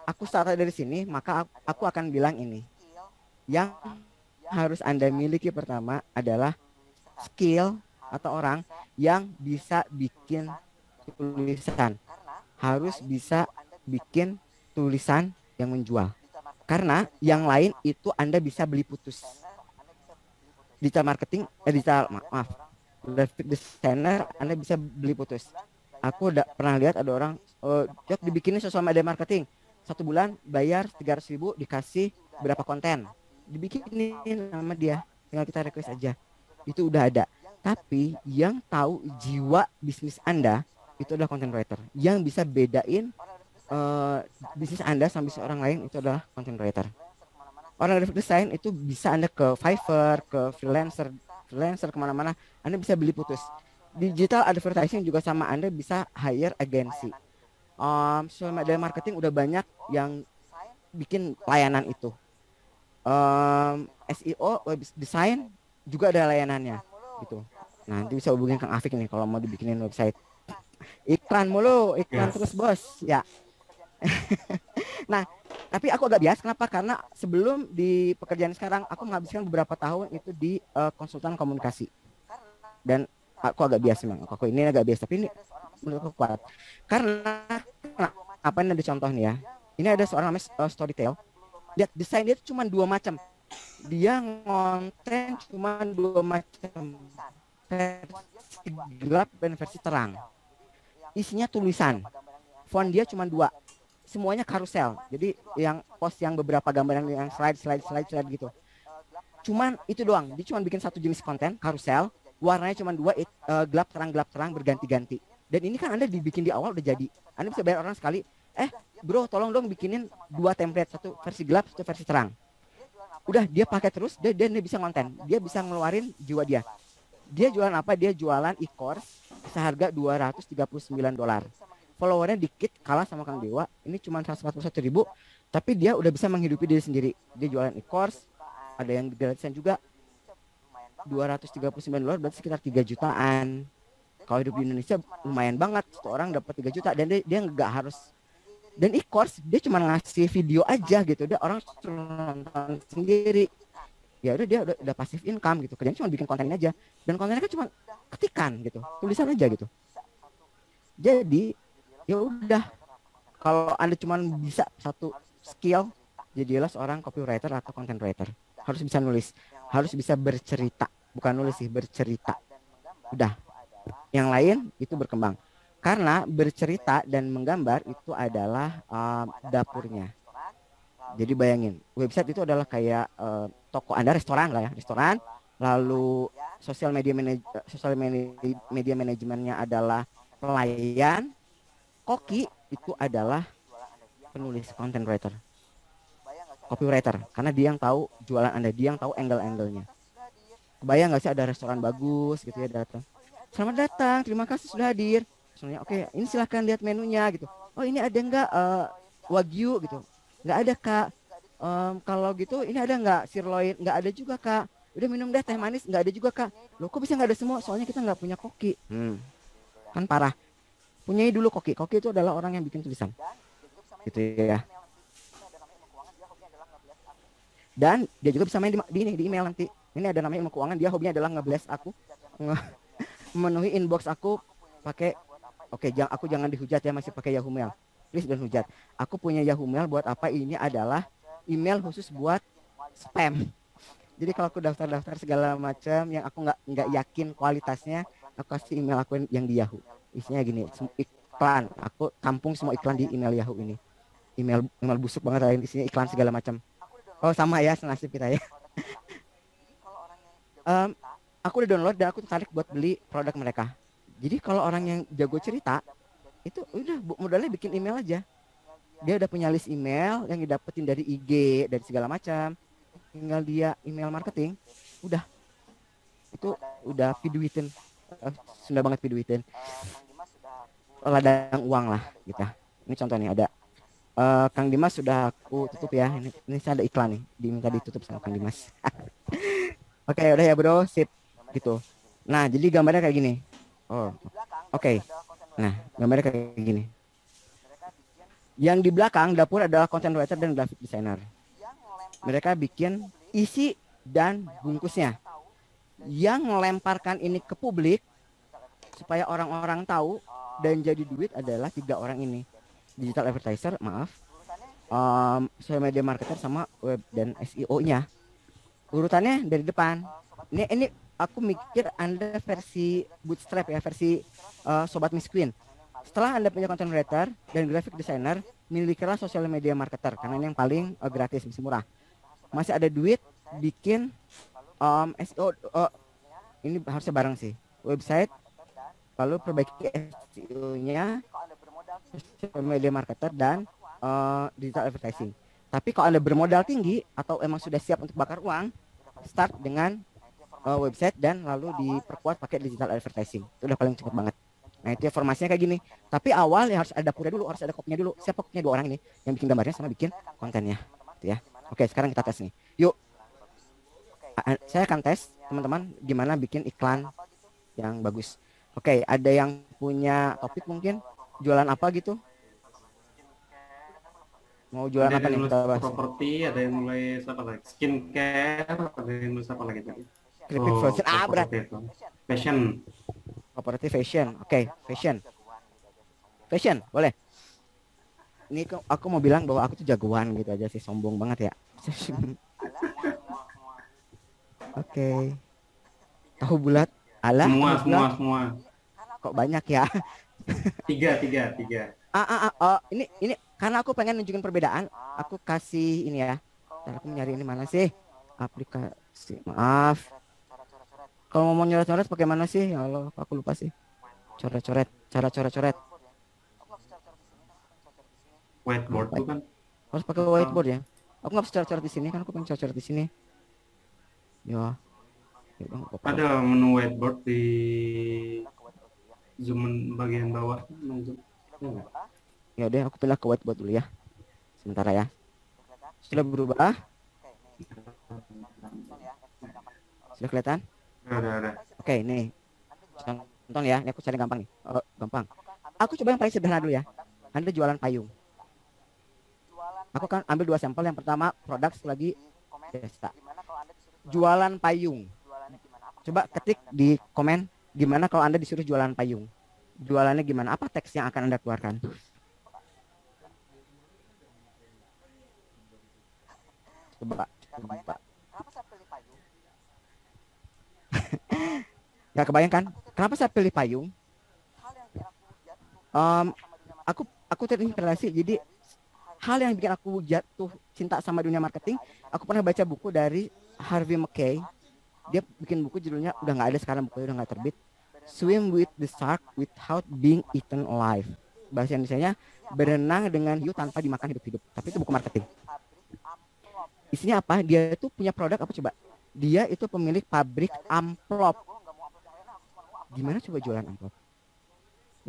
aku start dari sini, maka aku akan bilang ini. Yang harus Anda miliki pertama adalah skill atau orang yang bisa bikin tulisan. Harus bisa bikin tulisan yang menjual. Karena yang lain itu Anda bisa beli putus. Digital marketing, graphic designer Anda bisa beli putus. Aku udah pernah lihat ada orang, Jok dibikinin sosial media marketing. 1 bulan bayar 300.000 dikasih berapa konten. Dibikinin sama dia, tinggal kita request aja. Itu udah ada. Tapi yang tahu jiwa bisnis Anda itu adalah content writer. Yang bisa bedain bisnis Anda sama bisnis orang lain itu adalah content writer. Orang graphic design itu bisa Anda ke Fiverr, ke freelancer kemana-mana, Anda bisa beli putus. Digital advertising juga sama, Anda bisa hire agensi. Social media marketing udah banyak yang bikin layanan itu. SEO, web design juga ada layanannya gitu. Nah, nanti bisa hubungin Kang Afik nih kalau mau dibikinin website. Iklan mulu, iklan terus bos ya. Nah, tapi aku agak bias. Kenapa? Karena sebelum di pekerjaan sekarang aku menghabiskan beberapa tahun itu di konsultan komunikasi. Dan aku agak bias memang. Aku ini agak bias, tapi ini menurut aku kuat. Karena apa ini ada contoh nih ya. Ini ada seorang namanya Storytel. Lihat desain dia cuma 2 macam. Dia ngonten cuma 2 macam. Versi gelap dan versi terang. Isinya tulisan. Font dia cuma 2. Semuanya karusel. Jadi yang post yang beberapa gambar yang slide gitu. Cuman itu doang. Dia cuma bikin satu jenis konten karusel, warnanya cuma 2, gelap terang berganti-ganti. Dan ini kan Anda dibikin di awal udah jadi. Anda bisa bayar orang sekali, bro tolong dong bikinin 2 template, satu versi gelap, satu versi terang. Udah dia pakai terus, dia bisa konten. Dia bisa ngeluarin jiwa dia. Dia jualan apa? Dia jualan e-course seharga $239. Followernya dikit, kalah sama Kang Dewa. Ini cuma 141.000, tapi dia udah bisa menghidupi diri sendiri. Dia jualan e-course, ada yang gratisan juga. $239 berarti sekitar 3 jutaan. Kalau hidup di Indonesia lumayan banget, satu orang dapat 3 juta dan dia nggak harus. Dan e-course dia cuma ngasih video aja gitu, dia orang nonton sendiri. Ya udah dia udah passive income gitu. Kerjanya cuma bikin kontennya aja. Dan kontennya kan cuma ketikan gitu, tulisan aja gitu. Jadi ya udah, kalau Anda cuma bisa satu skill, jadilah seorang copywriter atau content writer. Harus bisa nulis, harus bisa bercerita, bukan nulis sih, bercerita. Udah, yang lain itu berkembang. Karena bercerita dan menggambar itu adalah dapurnya. Jadi bayangin, website itu adalah kayak toko Anda, restoran lah ya, restoran. Lalu sosial media manajemennya adalah pelayan. Koki itu adalah penulis, content writer, copywriter, karena dia yang tahu jualan Anda, dia yang tahu angle-angle-nya. Kebayang nggak sih ada restoran bagus gitu ya, datang, selamat datang, terima kasih sudah hadir. Soalnya oke, ini silahkan lihat menunya gitu. Oh ini ada nggak wagyu gitu? Nggak ada kak. Kalau gitu ini ada nggak sirloin? Nggak ada juga kak. Udah minum deh teh manis? Nggak ada juga kak. Loh kok bisa nggak ada semua? Soalnya kita nggak punya koki. Kan parah. Punyai dulu koki. Koki itu adalah orang yang bikin tulisan. Gitu ya. Dan dia juga bisa main di email nanti. Ini ada namanya ilmu keuangan, dia hobinya adalah nge-blast aku. Memenuhi inbox aku pakai aku jangan dihujat ya, masih pakai Yahoo Mail. please don't hujat. Aku punya Yahoo Mail buat apa? Ini adalah email khusus buat spam. Jadi kalau aku daftar-daftar segala macam yang aku nggak yakin kualitasnya, aku kasih email aku yang di Yahoo. Isinya gini, iklan. Aku tampung semua iklan di email Yahoo ini. Email busuk banget lah, isinya iklan segala macam. Oh sama ya, senasib kita ya. Aku udah download dan aku tertarik buat beli produk mereka. Jadi kalau orang yang jago cerita, itu udah modalnya bikin email aja. Dia udah punya list email yang didapetin dari IG, dari segala macam. Tinggal dia email marketing, udah. Itu udah piduitin. Sudah banget piduitin. Ladang uang lah gitu. Ini contohnya ada Kang Dimas sudah aku tutup ya. Ini saya ada iklan nih, diminta ditutup sama Kang Dimas. Oke, udah ya bro, sip gitu. Nah, jadi gambarnya kayak gini. Oh, oke. Nah, gambarnya kayak gini. Yang di belakang dapur adalah content writer dan graphic designer. Mereka bikin isi dan bungkusnya. Yang melemparkan ini ke publik supaya orang-orang tahu dan jadi duit adalah 3 orang ini. Digital advertiser, maaf, social media marketer sama web dan SEO-nya. Urutannya dari depan. Ini aku mikir Anda versi bootstrap ya, versi sobat Miss Queen. Setelah Anda punya content writer dan graphic designer, milikilah social media marketer karena ini yang paling gratis, masih murah. Masih ada duit bikin SEO. Ini harusnya bareng sih. Website, lalu perbaiki SEO-nya, social media marketer dan digital advertising. Tapi kalau Anda bermodal tinggi atau emang sudah siap untuk bakar uang, start dengan website dan lalu diperkuat pakai digital advertising. Itu udah paling cepat banget. Nah, itu informasinya kayak gini. Tapi awal ya harus ada dapurnya dulu, harus ada kopinya dulu. Siapa kopinya? 2 orang ini yang bikin gambarnya sama bikin kontennya. Gitu ya. Oke, sekarang kita tes nih. Yuk. Saya akan tes teman-teman gimana bikin iklan yang bagus. Oke, ada yang punya topik mungkin? Jualan apa gitu? Mau jualan apa nih? Kita bahas. Properti, ada yang mulai apa lagi? Skincare, ada yang mulai apa lagi tadi? Keripik fashion. Berat. Fashion. Properti fashion. Oke, fashion. Fashion, boleh. Ini aku mau bilang bahwa aku tuh jagoan gitu aja sih, sombong banget ya. Oke. Tahu bulat? Alah, semua. Kok banyak ya? Tiga. Ini karena aku pengen nunjukin perbedaan, aku kasih ini ya. Ntar aku nyari ini mana sih? Aplikasi. Maaf. Kalau mau nyoret-nyoret pakai mana sih? Ya Allah, aku lupa sih. Coret-coret, cara coret-coret. Whiteboard tuh kan. Harus pakai whiteboard ya. Aku nggak bisa coret-coret di sini kan, aku pengen coret-coret di sini. Ya. Ada menu whiteboard di Zoom bagian bawah. Ya udah, aku pindah ke whiteboard dulu ya. Sementara ya. Sudah berubah? Sudah kelihatan? Ada. Oke, nih. Contoh ya, ini aku cari gampang nih. Gampang. Aku coba yang paling sederhana dulu ya. Anda jualan payung. Aku akan ambil 2 sampel. Yang pertama produk lagi desa. Jualan payung. Coba ketik di komen gimana kalau Anda disuruh jualan payung. Jualannya gimana? Apa teks yang akan Anda keluarkan? Coba. Gak kebayang kan? Kenapa saya pilih payung? Aku terinspirasi. Jadi hal yang bikin aku jatuh cinta sama dunia marketing, aku pernah baca buku dari Harvey Mackay. Dia bikin buku judulnya, udah nggak ada sekarang, bukunya udah nggak terbit, Swim with the Shark Without Being Eaten Alive. Bahasa Indonesianya, berenang dengan hiu tanpa dimakan hidup-hidup. Tapi itu buku marketing. Isinya apa? Dia itu punya produk apa coba? Dia itu pemilik pabrik amplop. Gimana coba jualan amplop?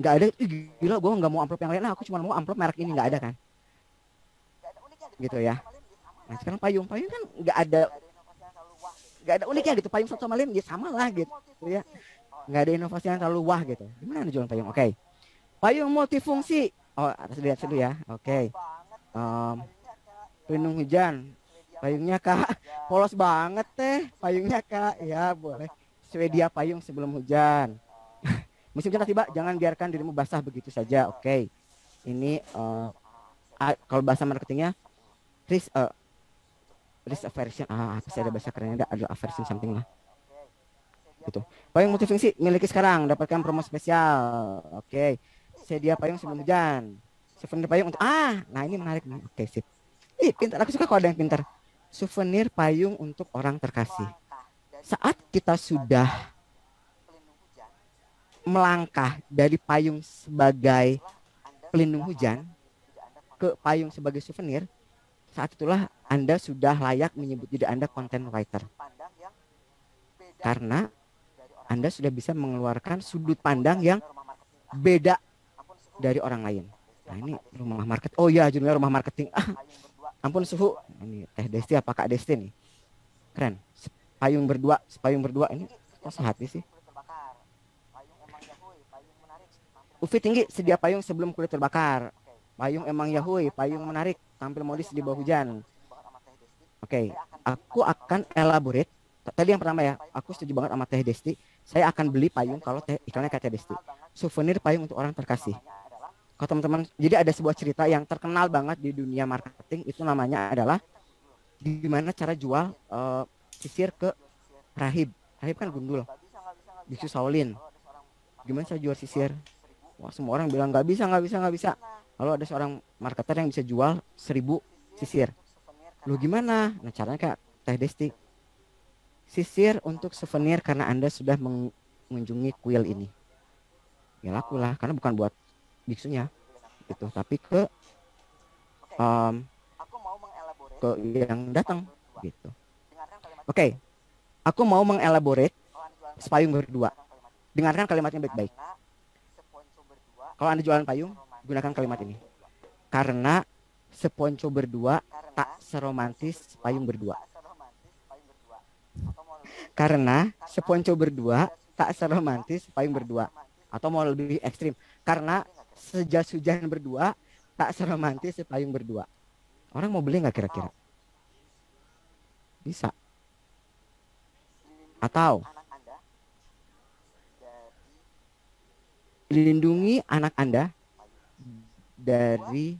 Nggak ada. Gila, gue nggak mau amplop yang lain. Nah, aku cuma mau amplop merek ini, nggak ada kan? Gitu ya. Nah, sekarang payung kan nggak ada uniknya gitu. Payung satu sama lain ya sama lah gitu ya. Nggak ada inovasi yang terlalu wah gitu. Gimana jualan payung? Oke. Payung multifungsi. Oh, atas lihat dulu ya. Oke. Pelindung hujan. Payungnya Kak polos banget teh. Payungnya Kak. Ya boleh. Swedia payung sebelum hujan. Musim hujan tiba, jangan biarkan dirimu basah begitu saja. Oke. Ini kalau bahasa marketingnya risk aversion. Apa sih, ada bahasa kerennya, ada aversion something lah. Gitu. Payung multifungsi miliki sekarang, dapatkan promo spesial. Oke. Sedia payung sebelum hujan. Souvenir payung untuk nah ini menarik nih. Oke, sip. Ih, pintar. Aku suka kalau ada yang pintar. Souvenir payung untuk orang terkasih. Saat kita sudah melangkah dari payung sebagai pelindung hujan ke payung sebagai souvenir, saat itulah Anda sudah layak menyebut diri Anda content writer. Karena Anda sudah bisa mengeluarkan sudut pandang yang beda dari orang lain. Nah, ini rumah market. Oh iya, judulnya rumah marketing. Ampun suhu. Ini Teh Desti apa Kak Desti nih? Keren. Sepayung berdua ini kok sehati sih? Ufi tinggi, sedia payung sebelum kulit terbakar. Payung emang yahui, payung menarik, tampil modis di bawah hujan. Oke, aku akan elaborate. Tadi yang pertama ya, aku setuju banget sama Teh Desti. Saya akan beli payung kalau iklannya kayak Teh Desti. Souvenir payung untuk orang terkasih. Kalau teman-teman, jadi ada sebuah cerita yang terkenal banget di dunia marketing, itu namanya adalah gimana cara jual sisir ke rahib. Rahib kan gundul, biksu Shaolin. Gimana cara jual sisir? Wah, semua orang bilang nggak bisa. Lalu ada seorang marketer yang bisa jual 1000 sisir. Lu gimana? Nah, caranya kayak Teh Desti. Sisir untuk souvenir karena Anda sudah mengunjungi kuil ini. Ya laku lah, karena bukan buat biksunya gitu, tapi ke yang datang gitu. Oke, aku mau mengelaborate sepayung berdua. Dengarkan kalimatnya baik-baik. Kalau Anda jualan payung, gunakan kalimat ini. Karena seponco berdua tak seromantis payung berdua. Karena seponco berdua tak seromantis payung berdua. Atau mau lebih ekstrim, karena sejas hujan berdua tak seromantis payung berdua. Orang mau beli nggak kira-kira? Bisa. Atau lindungi anak Anda dari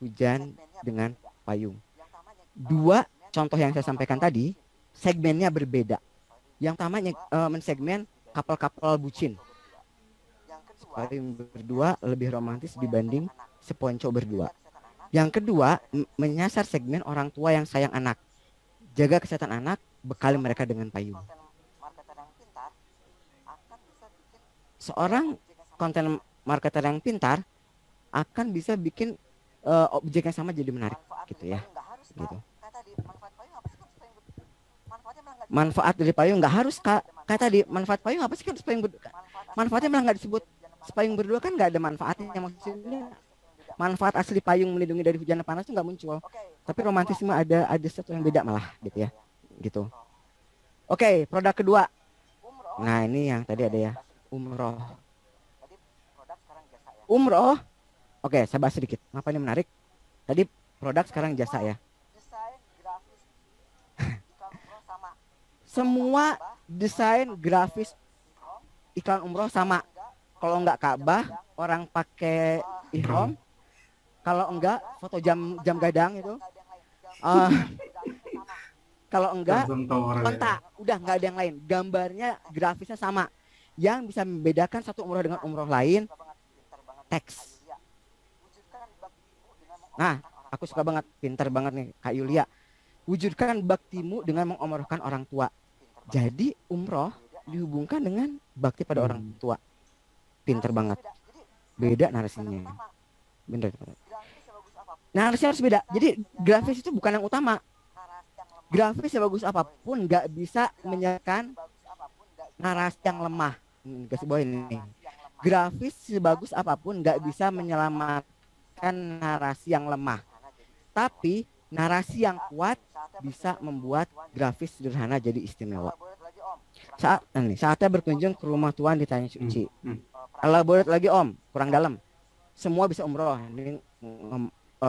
hujan dengan payung. Dua contoh yang saya sampaikan tadi, segmennya berbeda. Yang pertama mensegmen kapal-kapal bucin. Payung berdua lebih romantis dibanding seponco berdua. Yang kedua, menyasar segmen orang tua yang sayang anak. Jaga kesehatan anak, bekali mereka dengan payung. Seorang konten marketer yang pintar akan bisa bikin objek yang sama jadi menarik gitu ya. Gitu. Manfaat dari payung nggak harus kayak tadi. Manfaat payung apa sih kan sepayung berdua? Manfaatnya malah nggak disebut. Sepayung berdua kan nggak ada manfaatnya, maksudnya manfaat asli payung melindungi dari hujan panas itu nggak muncul. Tapi romantisme ada sesuatu yang beda malah gitu ya. Gitu. Oke, produk kedua. Nah, ini yang tadi ada ya, umroh. Umroh. Oke, saya bahas sedikit. Apa ini menarik? Tadi produk, sekarang jasa ya. Semua desain grafis iklan umroh sama. Kalau enggak Ka'bah, orang pakai ihram. Kalau enggak foto jam gadang itu. Kalau enggak kontak, udah nggak ada yang lain. Gambarnya, grafisnya sama. Yang bisa membedakan satu umroh dengan umroh lain, teks. Nah, aku suka banget, pintar banget nih Kak Yulia. Wujudkan baktimu dengan mengumrohkan orang tua. Jadi umroh dihubungkan dengan bakti pada orang tua. Pintar banget. Beda narasinya. Bener. Narasinya harus beda. Jadi grafis itu bukan yang utama. Grafis sebagus apapun nggak bisa menyelesaikan narasi yang lemah. Kasih bawah ini. Grafis sebagus apapun nggak bisa menyelamatkan narasi yang lemah. Tapi narasi yang kuat bisa membuat grafis sederhana jadi istimewa. Saatnya berkunjung ke rumah Tuhan di Tanah Suci. Elaborate lagi Om, kurang dalam. Semua bisa umroh. Ini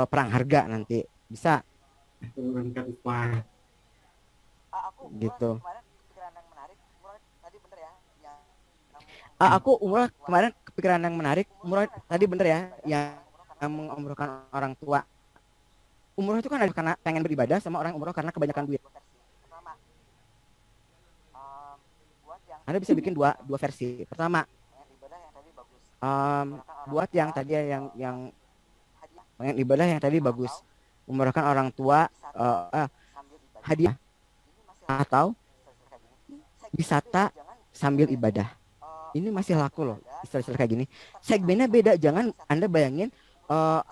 perang harga nanti bisa. Gitu. Aku umroh kemarin kepikiran yang menarik. Umroh tadi bener ya, yang mengumrohkan orang tua. Umroh itu kan ada karena pengen beribadah, sama orang umroh karena kebanyakan duit. Anda bisa bikin dua versi. Pertama, buat yang tadi yang pengen ibadah yang tadi bagus, umrohkan orang tua, hadiah atau wisata sambil ibadah. Ini masih laku loh istilah-istilah kayak gini. Segmennya beda, jangan Anda bayangin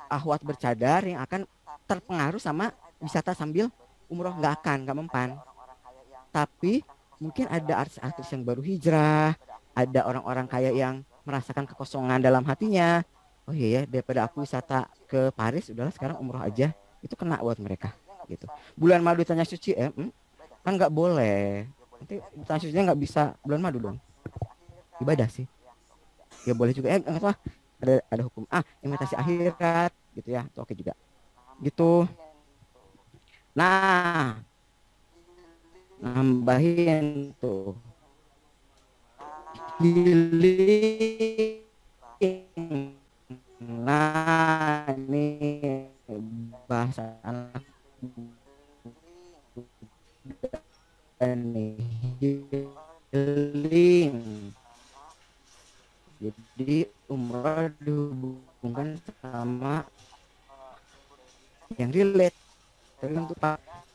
ahwat bercadar yang akan terpengaruh sama wisata sambil umroh, nggak mempan. Tapi mungkin ada artis-artis yang baru hijrah, ada orang-orang kaya yang merasakan kekosongan dalam hatinya. Oh iya ya, daripada aku wisata ke Paris, udahlah sekarang umroh aja. Itu kena buat mereka gitu. Bulan madu tanya suci kan nggak boleh. Nanti tanya sucinya nggak bisa bulan madu dong. Ibadah sih. Ya boleh juga nggak salah, ada hukum imitasi akhirat gitu ya. Itu oke juga. Gitu. Nah, nambahin tuh healing. Nah, ini bahasa anak nih, healing. Jadi umroh dihubungkan sama yang relate. Tapi untuk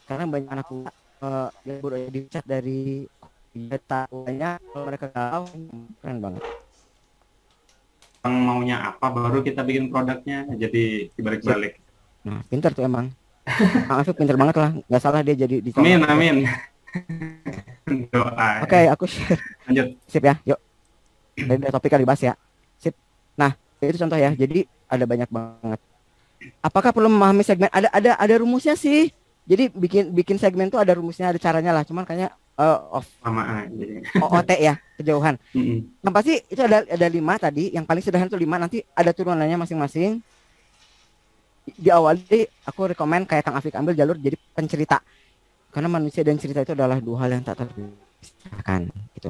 karena banyak anak yang baru dicat dari data-nya, kalau mereka tahu keren banget. Yang maunya apa baru kita bikin produknya, jadi dibalik-balik. Nah, pintar tuh emang. Afif pintar banget lah, nggak salah dia jadi di Amin. Doa. Oke, aku share. Lanjut. Sip ya, yuk. Dari topik kali dibahas ya. Sip. Nah, itu contoh ya. Jadi ada banyak banget. Apakah perlu memahami segmen? Ada rumusnya sih. Jadi bikin segmen tuh ada rumusnya, ada caranya lah. Cuman kayaknya sama aja. OOT ya, kejauhan. Yang pasti itu ada 5 tadi. Yang paling sederhana itu 5. Nanti ada turunannya masing-masing. Di awal aku rekomen kayak Kang Afik ambil jalur jadi pencerita. Karena manusia dan cerita itu adalah 2 hal yang tak terpisahkan gitu.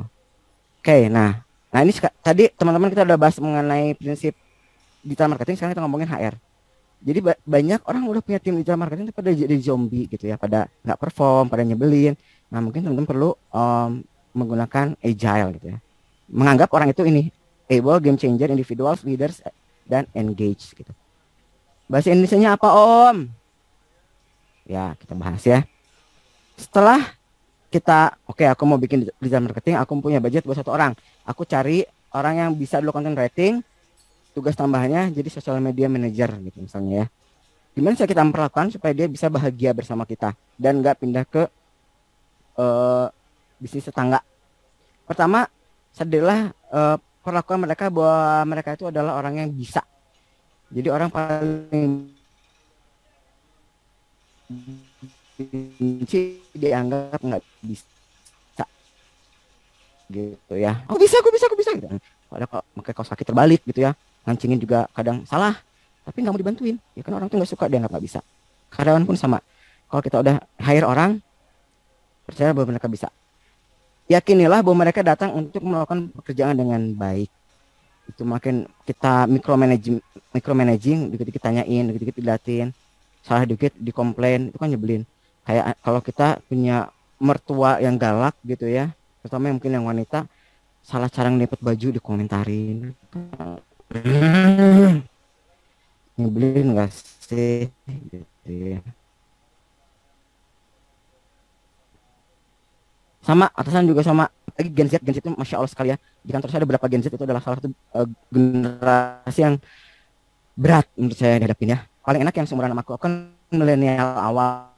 Oke, nah ini tadi teman-teman kita udah bahas mengenai prinsip digital marketing. Sekarang kita ngomongin HR. Jadi banyak orang udah punya tim digital marketing tapi pada jadi zombie gitu ya, pada nggak perform, pada nyebelin. Nah mungkin teman-teman perlu menggunakan agile gitu ya, menganggap orang itu ini able, game changer, individuals, leaders, dan engage gitu. Bahasa Indonesianya apa Om? Ya kita bahas ya. Setelah kita aku mau bikin digital marketing, aku punya budget buat 1 orang. Aku cari orang yang bisa dulu content writing, tugas tambahannya jadi social media manager gitu misalnya ya. Gimana cara kita memperlakukan supaya dia bisa bahagia bersama kita dan nggak pindah ke bisnis tetangga. Pertama, sadarilah perlakuan mereka bahwa mereka itu adalah orang yang bisa. Jadi orang paling benci dianggap nggak bisa gitu ya. Aku bisa gitu. Padahal kok pakai kaos kaki terbalik gitu ya, ngancingin juga kadang salah, tapi nggak mau dibantuin ya kan, orang tuh nggak suka, dianggap nggak bisa. Karyawan pun sama, kalau kita udah hire orang, percaya bahwa mereka bisa, yakinilah bahwa mereka datang untuk melakukan pekerjaan dengan baik. Itu makin kita micromanaging, dikit-dikit tanyain, dikit-dikit dilatin, salah dikit dikomplain, itu kan nyebelin. Kayak kalau kita punya mertua yang galak gitu ya, terutama yang mungkin yang wanita, salah cara ngelipet baju dikomentarin. Nyebelin nggak sih gitu ya. Sama atasan juga sama. Lagi Gen Z itu Masya Allah sekali ya. Di kantor saya ada beberapa Gen Z, itu adalah salah satu generasi yang berat menurut saya dihadapin ya. Paling enak yang seumuran sama aku kan milenial awal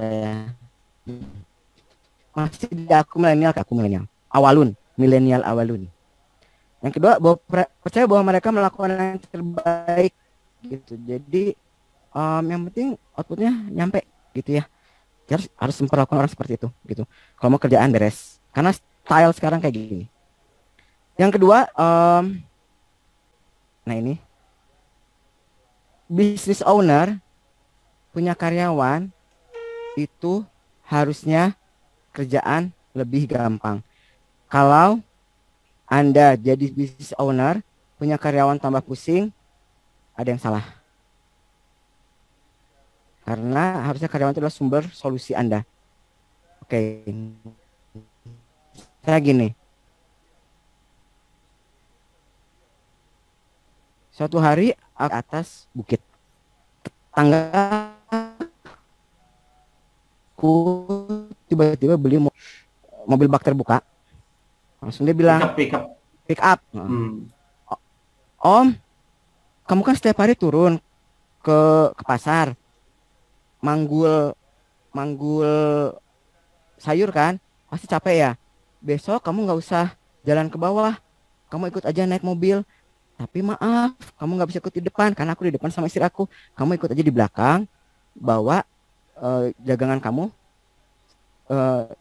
ya. Masih aku milenial awalun, milenial awalun. Yang kedua, percaya bahwa mereka melakukan yang terbaik gitu. Jadi yang penting outputnya nyampe gitu ya. Harus memperlakukan orang seperti itu gitu. Kalau mau kerjaan beres, karena style sekarang kayak gini. Yang kedua, nah ini business owner punya karyawan itu harusnya kerjaan lebih gampang. Kalau Anda jadi business owner, punya karyawan tambah pusing, ada yang salah. Karena harusnya karyawan itu adalah sumber solusi Anda. Oke. Saya gini. Suatu hari aku atas bukit. Tangga aku tiba-tiba beli mobil bak terbuka. Langsung dia bilang, pick up. Om, kamu kan setiap hari turun ke pasar, manggul sayur kan, pasti capek ya. Besok kamu nggak usah jalan ke bawah, kamu ikut aja naik mobil. Tapi maaf, kamu nggak bisa ikut di depan karena aku di depan sama istri aku. Kamu ikut aja di belakang, bawa dagangan kamu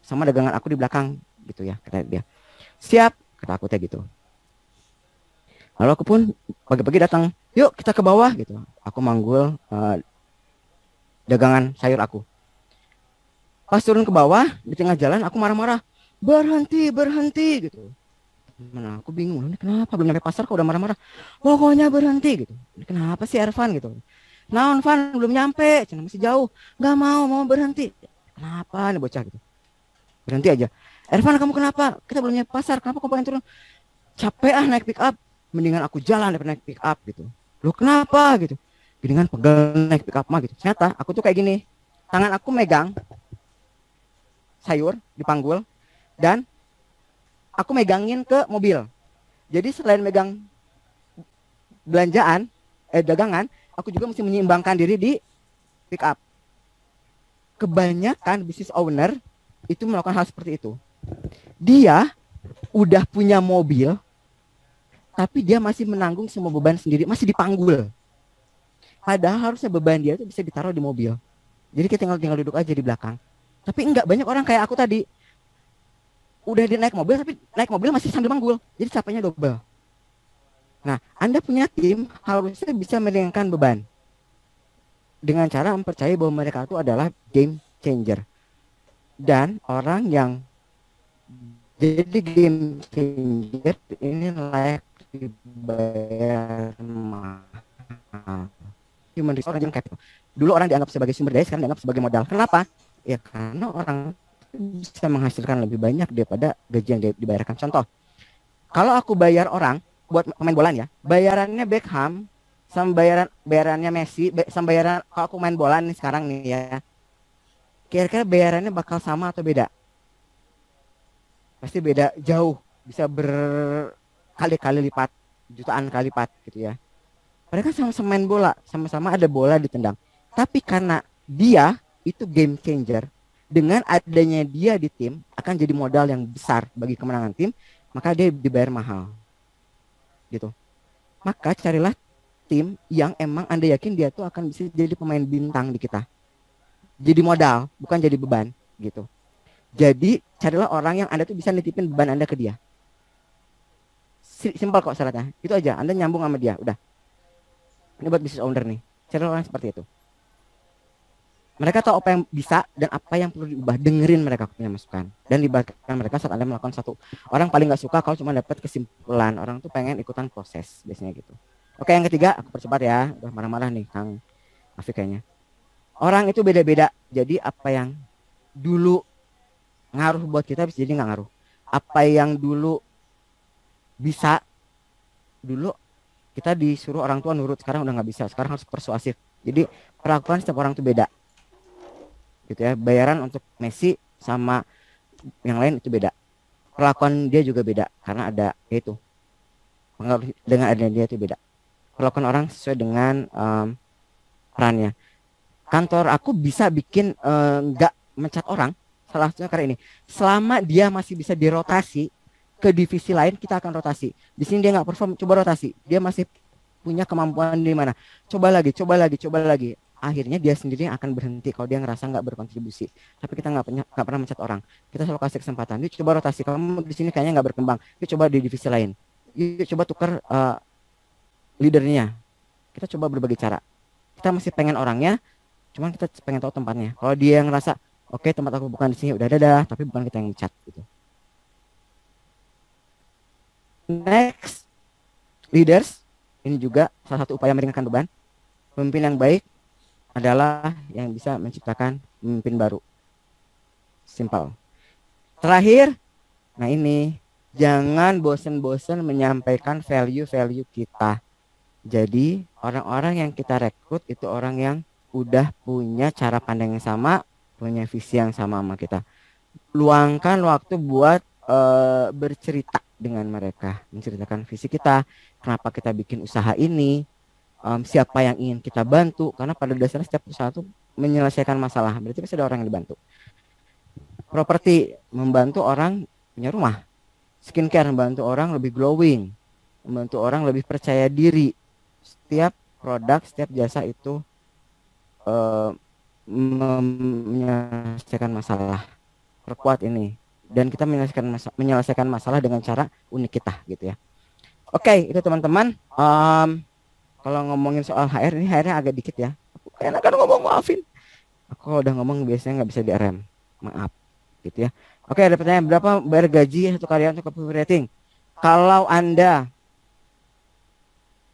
sama dagangan aku di belakang, gitu ya, kata dia. Siap, kata aku kayak gitu. Lalu aku pun pagi-pagi datang, yuk kita ke bawah gitu. Aku manggul dagangan sayur aku. Pas turun ke bawah di tengah jalan aku marah-marah, berhenti gitu. Mana aku bingung, ini kenapa belum nyampe pasar kok udah marah-marah? Pokoknya berhenti gitu. Ini kenapa sih Ervan gitu? Naon Van belum nyampe, cina masih jauh. Nggak mau berhenti. Kenapa nih bocah gitu? Berhenti aja. Ervan kamu kenapa? Kita belum nyampe pasar, kenapa kau pengen turun? Capek naik pick up. Mendingan aku jalan daripada naik pick up gitu. Loh kenapa gitu? Mendingan pegal naik pick up mah gitu. Ternyata aku tuh kayak gini. Tangan aku megang sayur dipanggul dan aku megangin ke mobil. Jadi selain megang belanjaan, dagangan, aku juga mesti menyeimbangkan diri di pick up. Kebanyakan business owner itu melakukan hal seperti itu. Dia udah punya mobil, tapi dia masih menanggung semua beban sendiri, masih dipanggul. Padahal harusnya beban dia itu bisa ditaruh di mobil. Jadi kita tinggal duduk aja di belakang. Tapi enggak, banyak orang kayak aku tadi. Udah dia naik mobil, tapi naik mobil masih sambil manggul. Jadi capeknya double. Nah, Anda punya tim harusnya bisa meringankan beban. Dengan cara mempercayai bahwa mereka itu adalah game changer. Dan orang yang jadi game changer ini layak dibayar mahal. Human resource capital. Dulu orang dianggap sebagai sumber daya, sekarang dianggap sebagai modal. Kenapa? Ya karena orang bisa menghasilkan lebih banyak daripada gaji yang dibayarkan. Contoh, kalau aku bayar orang buat pemain bola ya, bayarannya Beckham sama bayarannya Messi, sama bayaran kalau aku main bola nih sekarang nih ya, kira-kira bayarannya bakal sama atau beda? Pasti beda jauh, bisa berkali-kali lipat, jutaan kali lipat gitu ya. Mereka sama-sama main bola, sama-sama ada bola ditendang. Tapi karena dia itu game changer, dengan adanya dia di tim akan jadi modal yang besar bagi kemenangan tim, maka dia dibayar mahal. Gitu. Maka carilah tim yang emang Anda yakin dia tuh akan bisa jadi pemain bintang di kita. Jadi modal, bukan jadi beban, gitu. Jadi carilah orang yang Anda tuh bisa nitipin beban Anda ke dia. Simpel kok syaratnya. Itu aja, Anda nyambung sama dia, udah. Ini buat business owner nih. Carilah orang seperti itu. Mereka tahu apa yang bisa dan apa yang perlu diubah. Dengerin mereka punya masukan dan libatkan mereka saat Anda melakukan satu. Orang paling nggak suka kalau cuma dapat kesimpulan. Orang tuh pengen ikutan proses biasanya gitu. Oke, yang ketiga aku percepat ya. Udah marah-marah nih Kang Afik kayaknya. Orang itu beda-beda. Jadi apa yang dulu ngaruh buat kita bisa jadi nggak ngaruh. Apa yang dulu bisa, dulu kita disuruh orang tua nurut, sekarang udah nggak bisa. Sekarang harus persuasif. Jadi perlakuan setiap orang itu beda. Gitu ya, bayaran untuk Messi sama yang lain itu beda, perlakuan dia juga beda karena ada itu pengaruh, dengan adanya dia itu beda, perlakuan orang sesuai dengan perannya. Kantor aku bisa bikin nggak mencat orang salah satunya karena ini, selama dia masih bisa dirotasi ke divisi lain kita akan rotasi. Di sini dia nggak perform, coba rotasi, dia masih punya kemampuan di mana, coba lagi. Akhirnya dia sendiri yang akan berhenti kalau dia ngerasa nggak berkontribusi. Tapi kita nggak pernah mencat orang. Kita selalu kasih kesempatan. Yuk coba rotasi. Kamu di sini kayaknya nggak berkembang. Yuk coba di divisi lain. Yuk coba tukar leadernya. Kita coba berbagi cara. Kita masih pengen orangnya, cuman kita pengen tahu tempatnya. Kalau dia ngerasa oke, tempat aku bukan di sini, udah dadah. Tapi bukan kita yang mencat gitu. Next, leaders. Ini juga salah satu upaya meringankan beban. Pemimpin yang baik adalah yang bisa menciptakan pemimpin baru. Simple. Terakhir, nah ini, jangan bosan-bosan menyampaikan value-value kita. Jadi orang-orang yang kita rekrut itu orang yang udah punya cara pandang yang sama, punya visi yang sama kita. Luangkan waktu buat bercerita dengan mereka, menceritakan visi kita, kenapa kita bikin usaha ini, siapa yang ingin kita bantu. Karena pada dasarnya setiap usaha itu menyelesaikan masalah, berarti pasti ada orang yang dibantu. Properti, membantu orang punya rumah. Skincare, membantu orang lebih glowing, membantu orang lebih percaya diri. Setiap produk, setiap jasa itu menyelesaikan masalah. Perkuat ini, dan kita menyelesaikan masalah dengan cara unik kita gitu ya. Oke, itu teman-teman. Kalau ngomongin soal HR, ini HR-nya agak dikit ya. Aku enakan ngomong, maafin. Aku udah ngomong biasanya nggak bisa direm, maaf gitu ya. Oke, ada pertanyaan, berapa bayar gaji satu karyawan untuk copywriting? Kalau Anda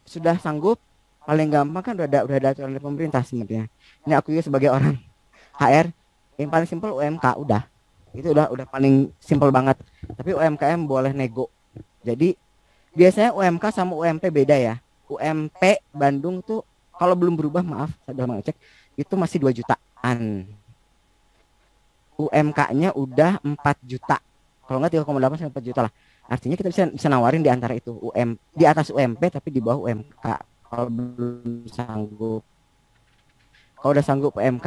sudah sanggup, paling gampang kan udah ada aturan dari pemerintah sebenarnya. Ini aku juga sebagai orang HR, yang paling simpel UMK udah. Itu udah paling simpel banget. Tapi UMKM boleh nego. Jadi biasanya UMK sama UMP beda ya. UMP Bandung tuh kalau belum berubah, maaf saya belum ngecek, itu masih 2 jutaan. UMK-nya udah 4 juta. Kalau nggak 3,8 sampai 4 juta lah. Artinya kita bisa nawarin di antara itu, di atas UMP tapi di bawah UMK. Kalau belum sanggup. Kalau udah sanggup UMK,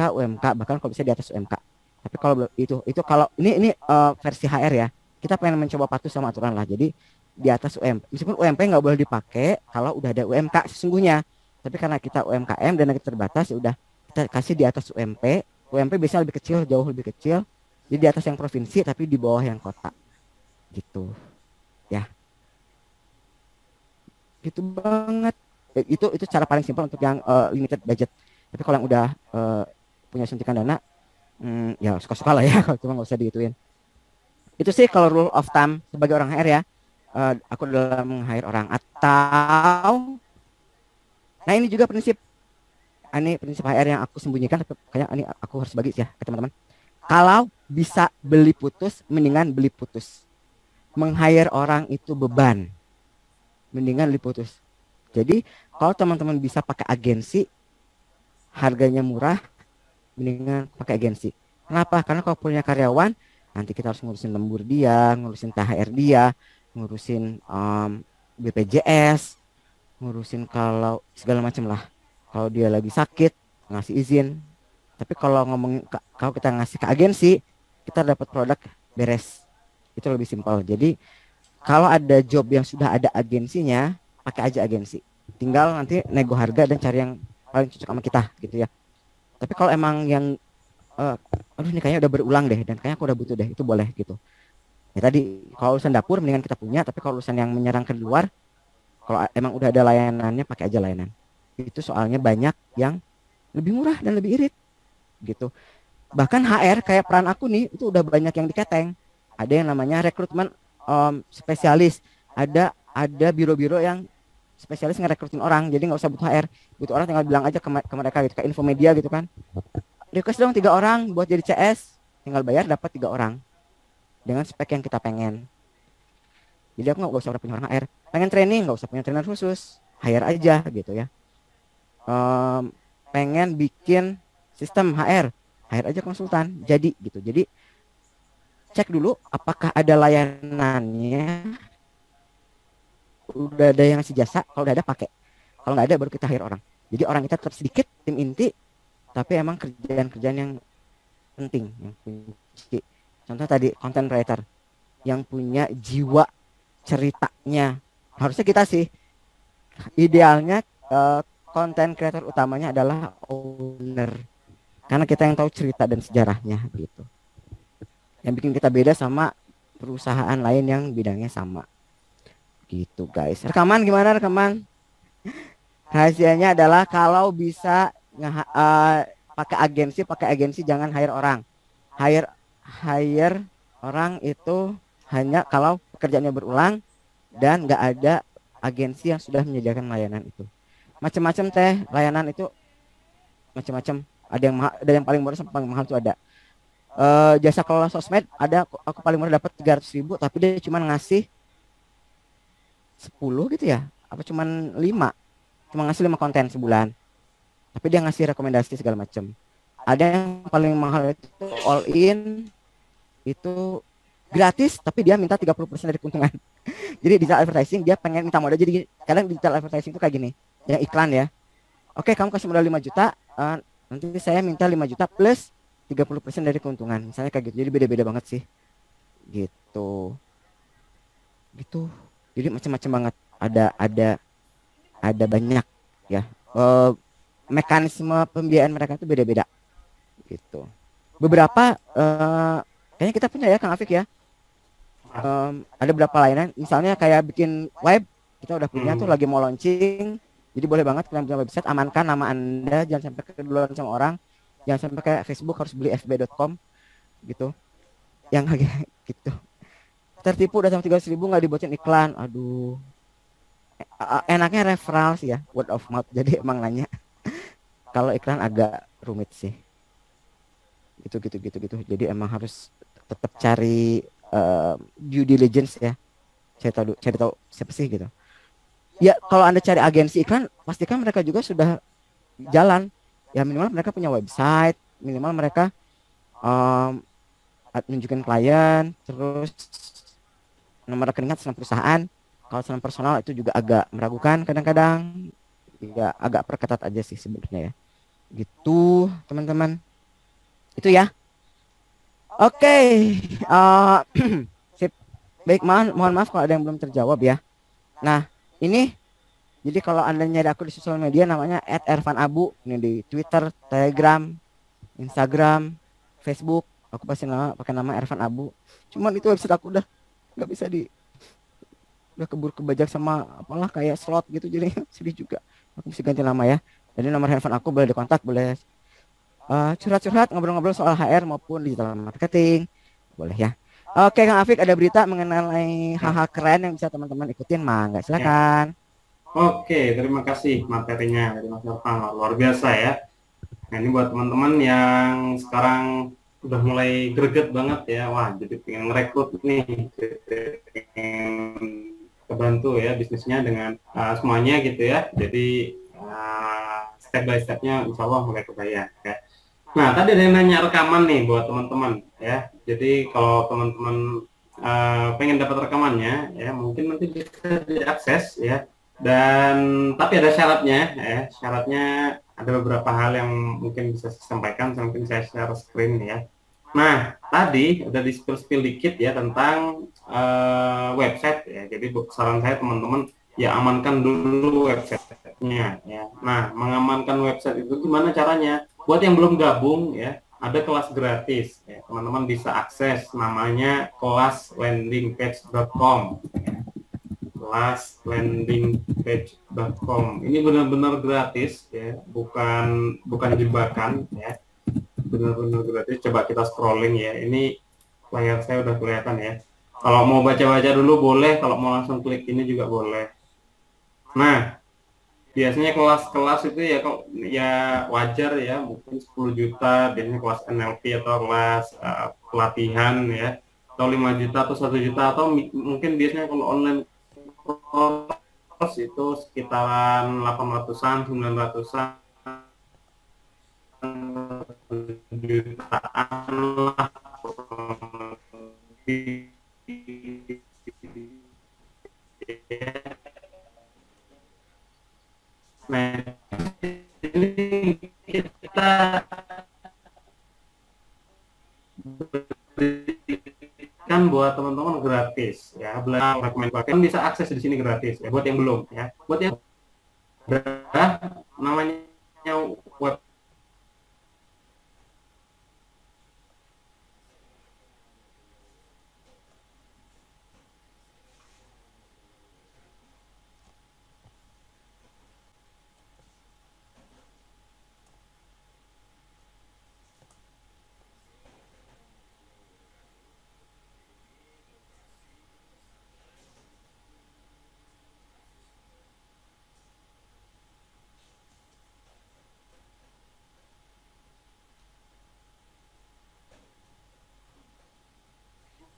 bahkan kalau bisa di atas UMK. Tapi kalau itu kalau ini versi HR ya. Kita pengen mencoba patuh sama aturan lah. Jadi di atas UMP. Meskipun UMP nggak boleh dipakai kalau udah ada UMK sesungguhnya. Tapi karena kita UMKM dan kita terbatas, ya udah kita kasih di atas UMP. UMP biasanya lebih kecil, jauh lebih kecil. Jadi di atas yang provinsi tapi di bawah yang kota. Gitu. Ya. Gitu banget. Itu cara paling simpel untuk yang limited budget. Tapi kalau yang udah punya suntikan dana, ya suka-suka lah ya, kalau cuma nggak usah digituin. Itu sih kalau rule of thumb sebagai orang HR ya. Aku dalam meng-hire orang. Atau, nah ini juga prinsip, ini prinsip HR yang aku sembunyikan, tapi kayaknya ini aku harus bagi ya ke teman-teman. Kalau bisa beli putus, mendingan beli putus. Meng-hire orang itu beban, mendingan beli putus. Jadi kalau teman-teman bisa pakai agensi, harganya murah, mendingan pakai agensi. Kenapa? Karena kalau punya karyawan, nanti kita harus ngurusin lembur dia, ngurusin THR dia, ngurusin BPJS, ngurusin kalau segala macam lah. Kalau dia lagi sakit, ngasih izin. Tapi kalau kalau kita ngasih ke agensi, kita dapat produk beres. Itu lebih simpel. Jadi kalau ada job yang sudah ada agensinya, pakai aja agensi. Tinggal nanti nego harga dan cari yang paling cocok sama kita gitu ya. Tapi kalau emang yang aduh ini kayaknya udah berulang deh dan kayaknya aku udah butuh deh, itu boleh gitu. Ya tadi kalau urusan dapur mendingan kita punya, tapi kalau urusan yang menyerang ke luar, kalau emang udah ada layanannya, pakai aja layanan. Itu soalnya banyak yang lebih murah dan lebih irit gitu. Bahkan HR kayak peran aku nih, itu udah banyak yang diketeng. Ada yang namanya rekrutmen spesialis. Ada biro-biro yang spesialis ngerekrutin orang, jadi nggak usah butuh HR, butuh orang tinggal bilang aja ke mereka gitu, kayak Infomedia gitu kan, request dong 3 orang buat jadi CS, tinggal bayar dapat 3 orang dengan spek yang kita pengen. Jadi aku nggak usah punya orang HR, pengen training nggak usah punya trainer khusus, hire aja gitu ya. Pengen bikin sistem HR, hire aja konsultan, jadi gitu. Jadi cek dulu apakah ada layanannya, udah ada yang ngasih jasa, kalau udah ada pakai, kalau nggak ada baru kita hire orang. Jadi orang kita tetap sedikit, tim inti, tapi emang kerjaan-kerjaan yang penting, yang kunci. Contoh tadi content writer yang punya jiwa ceritanya, harusnya kita sih idealnya content creator utamanya adalah owner, karena kita yang tahu cerita dan sejarahnya gitu, yang bikin kita beda sama perusahaan lain yang bidangnya sama gitu guys. Rekaman gimana rekaman? Rahasianya adalah kalau bisa pakai agensi, jangan hire orang. Hire orang itu hanya kalau pekerjaannya berulang dan nggak ada agensi yang sudah menyediakan layanan itu. Macam-macam teh layanan itu, macam-macam. Ada yang mahal, ada yang paling murah sampai paling mahal tuh ada. Jasa kelola sosmed ada, aku paling murah dapat 300.000, tapi dia cuma ngasih 10 gitu ya, apa cuman 5, cuma ngasih 5 konten sebulan, tapi dia ngasih rekomendasi segala macam. Ada yang paling mahal itu all in, itu gratis tapi dia minta 30% dari keuntungan. Jadi digital advertising dia pengen minta modal. Jadi kadang digital advertising itu kayak gini, yang iklan ya, oke kamu kasih modal 5 juta, nanti saya minta 5 juta plus 30% dari keuntungan, misalnya kayak gitu. Jadi beda-beda banget sih gitu gitu. Jadi macam-macam banget, ada banyak ya. Eh, Mekanisme pembiayaan mereka itu beda-beda gitu. Beberapa kayaknya kita punya ya Kang Afik ya. Ada beberapa layanan, misalnya kayak bikin web, kita udah punya tuh, lagi mau launching. Jadi boleh banget kalian punya website, amankan nama Anda, jangan sampai keduluan sama orang, jangan sampai kayak Facebook harus beli fb.com gitu, yang kayak gitu. Tertipu udah sama 300.000 nggak dibocorin iklan, aduh. Enaknya referral sih ya, word of mouth. Jadi emang nanya, kalau iklan agak rumit sih gitu. Jadi emang harus tetap cari due diligence ya, cari tahu siapa sih gitu ya. Kalau Anda cari agensi iklan, pastikan mereka juga sudah jalan ya, minimal mereka punya website, minimal mereka nunjukin klien, terus nomor rekening atas nama perusahaan. Kalau nama personal itu juga agak meragukan kadang-kadang ya, agak perketat aja sih sebenarnya ya gitu teman-teman. Itu ya. Oke, sip. Baik, mohon maaf kalau ada yang belum terjawab ya. Nah, ini jadi kalau Anda nyari aku di sosial media namanya @ervanabu, ini di Twitter, Telegram, Instagram, Facebook. Aku pasti pakai nama Ervan Abu. Cuman itu website aku udah nggak bisa udah keburu kebajak sama apalah kayak slot gitu, jadi sedih juga. Aku mesti ganti nama ya. Jadi nomor handphone aku boleh dikontak, boleh curhat-curhat, ngobrol-ngobrol soal HR maupun digital marketing, boleh ya. Oke Kang Afik, ada berita mengenai hal-hal keren yang bisa teman-teman ikutin, mangga silakan. Oke, terima kasih materinya dari Mas Irfan, luar biasa ya. Nah ini buat teman-teman yang sekarang udah mulai greget banget ya, wah jadi pengen ngerekrut nih, pengen kebantu ya bisnisnya dengan semuanya gitu ya. Jadi step by stepnya insya Allah mulai kebayang ya. Nah tadi ada yang nanya rekaman nih buat teman-teman ya. Jadi kalau teman-teman pengen dapat rekamannya ya, mungkin nanti bisa diakses ya. Dan tapi ada syaratnya ya. Syaratnya ada beberapa hal yang mungkin bisa saya sampaikan, mungkin saya share screen ya. Nah, tadi udah di spill dikit ya tentang website ya. Jadi saran saya teman-teman ya amankan dulu websitenya ya. Nah, mengamankan website itu gimana caranya? Buat yang belum gabung ya, ada kelas gratis ya. Teman-teman bisa akses, namanya kelaslandingpage.com. Kelaslandingpage.com. Ini benar-benar gratis ya, bukan jebakan ya. Benar-benar gratis. Coba kita scrolling ya. Ini layar saya udah kelihatan ya. Kalau mau baca-baca dulu boleh, kalau mau langsung klik ini juga boleh. Nah, biasanya kelas-kelas itu ya ya wajar ya, mungkin 10 juta biasanya kelas NLP atau kelas pelatihan ya, atau 5 juta atau 1 juta, atau mungkin biasanya kalau online course itu sekitaran 800-an, 900-an, jutaan lah. Nah, ini kita berikan buat teman-teman gratis ya, belajar rekomendasi bisa akses di sini gratis ya, buat yang belum ya. Buat yang udah, namanya web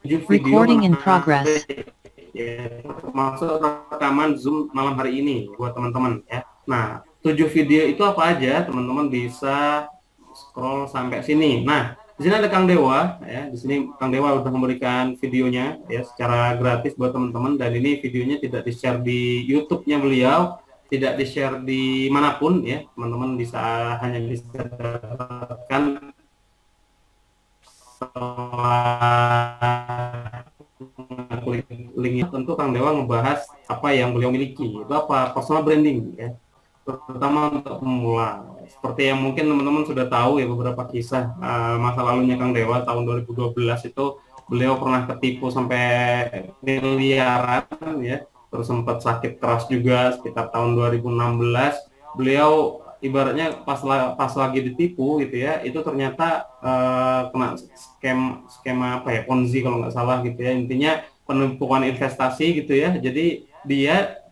video Recording in menarik, progress. ya, termasuk rekaman Zoom malam hari ini buat teman-teman ya. Nah, 7 video itu apa aja? Teman-teman bisa scroll sampai sini. Nah, di sini ada Kang Dewa ya. Di sini Kang Dewa udah memberikan videonya ya secara gratis buat teman-teman, dan ini videonya tidak di-share di YouTube-nya beliau, tidak di-share di manapun ya. Teman-teman hanya bisa dapatkan klik linknya. Tentu Kang Dewa ngebahas apa yang beliau miliki, itu apa, personal branding ya, terutama untuk pemula. Seperti yang mungkin teman-teman sudah tahu ya, beberapa kisah masa lalunya Kang Dewa. Tahun 2012 itu beliau pernah ketipu sampai miliaran ya, terus sempat sakit keras juga sekitar tahun 2016. Beliau ibaratnya pas lagi ditipu gitu ya, itu ternyata kena skema apa ya, Ponzi kalau nggak salah gitu ya, intinya penipuan investasi gitu ya. Jadi dia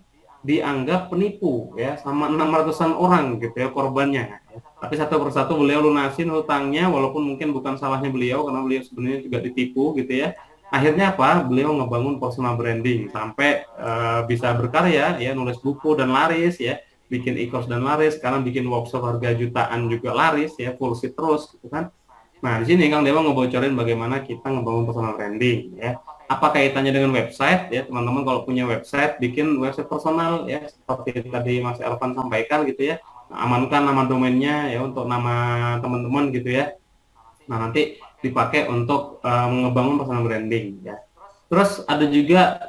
dianggap penipu ya sama 600-an orang gitu ya korbannya. Tapi satu persatu beliau lunasin hutangnya, walaupun mungkin bukan salahnya beliau karena beliau sebenarnya juga ditipu gitu ya. Akhirnya apa? Beliau ngebangun personal branding sampai bisa berkarya ya, nulis buku dan laris ya, bikin e-course dan laris, sekarang bikin workshop harga jutaan juga laris ya, full seat terus gitu kan. Nah, di sini Kang Dewa ngebocorin bagaimana kita ngebangun personal branding ya. Apa kaitannya dengan website ya, teman-teman? Kalau punya website, bikin website personal ya, seperti tadi Mas Elvan sampaikan gitu ya. Amankan nama domainnya ya untuk nama teman-teman gitu ya. Nah, nanti dipakai untuk ngebangun personal branding ya. Terus ada juga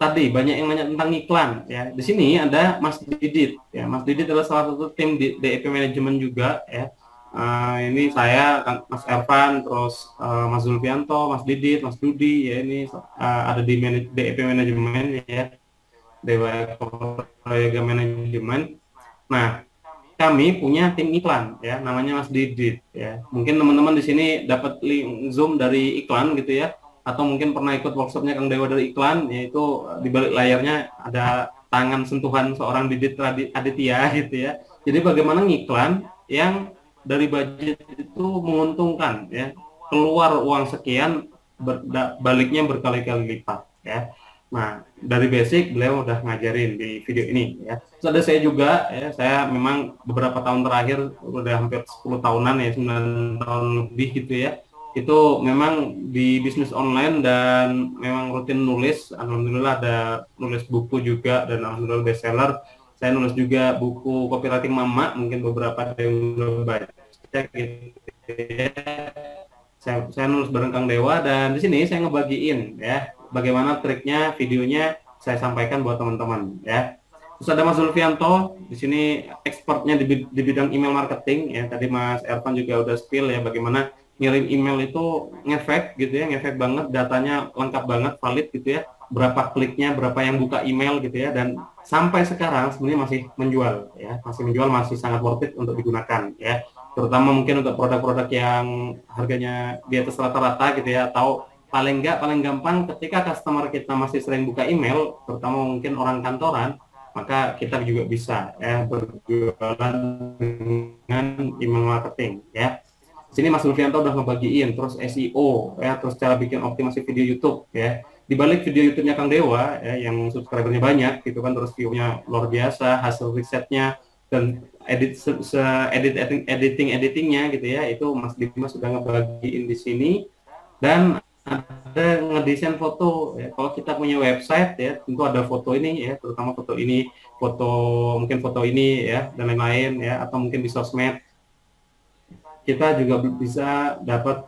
tadi banyak yang nanya tentang iklan ya. Di sini ada Mas Didit ya. Mas Didit adalah salah satu tim di DEP Manajemen juga ya. Ini saya, Mas Ervan, terus Mas Zulfianto, Mas Didit, Mas Dudi ya, ini ada di DEP Manajemen ya, Dewa Proyek Manajemen. Nah, kami punya tim iklan ya, namanya Mas Didit ya. Mungkin teman-teman di sini dapat link Zoom dari iklan gitu ya, atau mungkin pernah ikut workshopnya Kang Dewa dari iklan, yaitu di balik layarnya ada tangan sentuhan seorang Didit Aditya gitu ya. Jadi bagaimana ngiklan yang dari budget itu menguntungkan ya, keluar uang sekian, baliknya berkali-kali lipat ya. Nah, dari basic beliau udah ngajarin di video ini ya. Terus ada saya juga ya, saya memang beberapa tahun terakhir udah hampir 10 tahunan ya, 9 tahun lebih gitu ya, itu memang di bisnis online dan memang rutin nulis. Alhamdulillah ada nulis buku juga, dan alhamdulillah bestseller. Saya nulis juga buku copywriting Mama, mungkin beberapa ada yang udah baca gitu ya. Saya nulis bareng Kang Dewa, dan di sini saya ngebagiin ya bagaimana triknya, videonya saya sampaikan buat teman-teman ya. Terus ada Mas Zulfianto di sini, expertnya di bidang email marketing ya. Tadi Mas Ervan juga udah spill ya bagaimana ngirim email itu ngefek gitu ya, ngefek banget, datanya lengkap banget, valid gitu ya, berapa kliknya, berapa yang buka email gitu ya, dan sampai sekarang sebenarnya masih menjual ya, masih sangat worth it untuk digunakan ya, terutama mungkin untuk produk-produk yang harganya di atas rata-rata gitu ya, atau paling gampang ketika customer kita masih sering buka email, terutama mungkin orang kantoran, maka kita juga bisa ya berjualan dengan email marketing ya. Sini Mas Zulfianto udah ngebagiin terus SEO ya, terus cara bikin optimasi video YouTube ya. Di balik video YouTube-nya Kang Dewa ya, yang subscribernya banyak gitu kan, terus view-nya luar biasa, hasil risetnya dan editingnya gitu ya, itu Mas Dimas sudah ngebagiin di sini. Dan ada ngedesain foto ya. Kalau kita punya website ya, tentu ada foto ini ya, terutama foto ini, mungkin foto ini ya, dan lain-lain ya, atau mungkin di sosmed. Kita juga bisa dapat,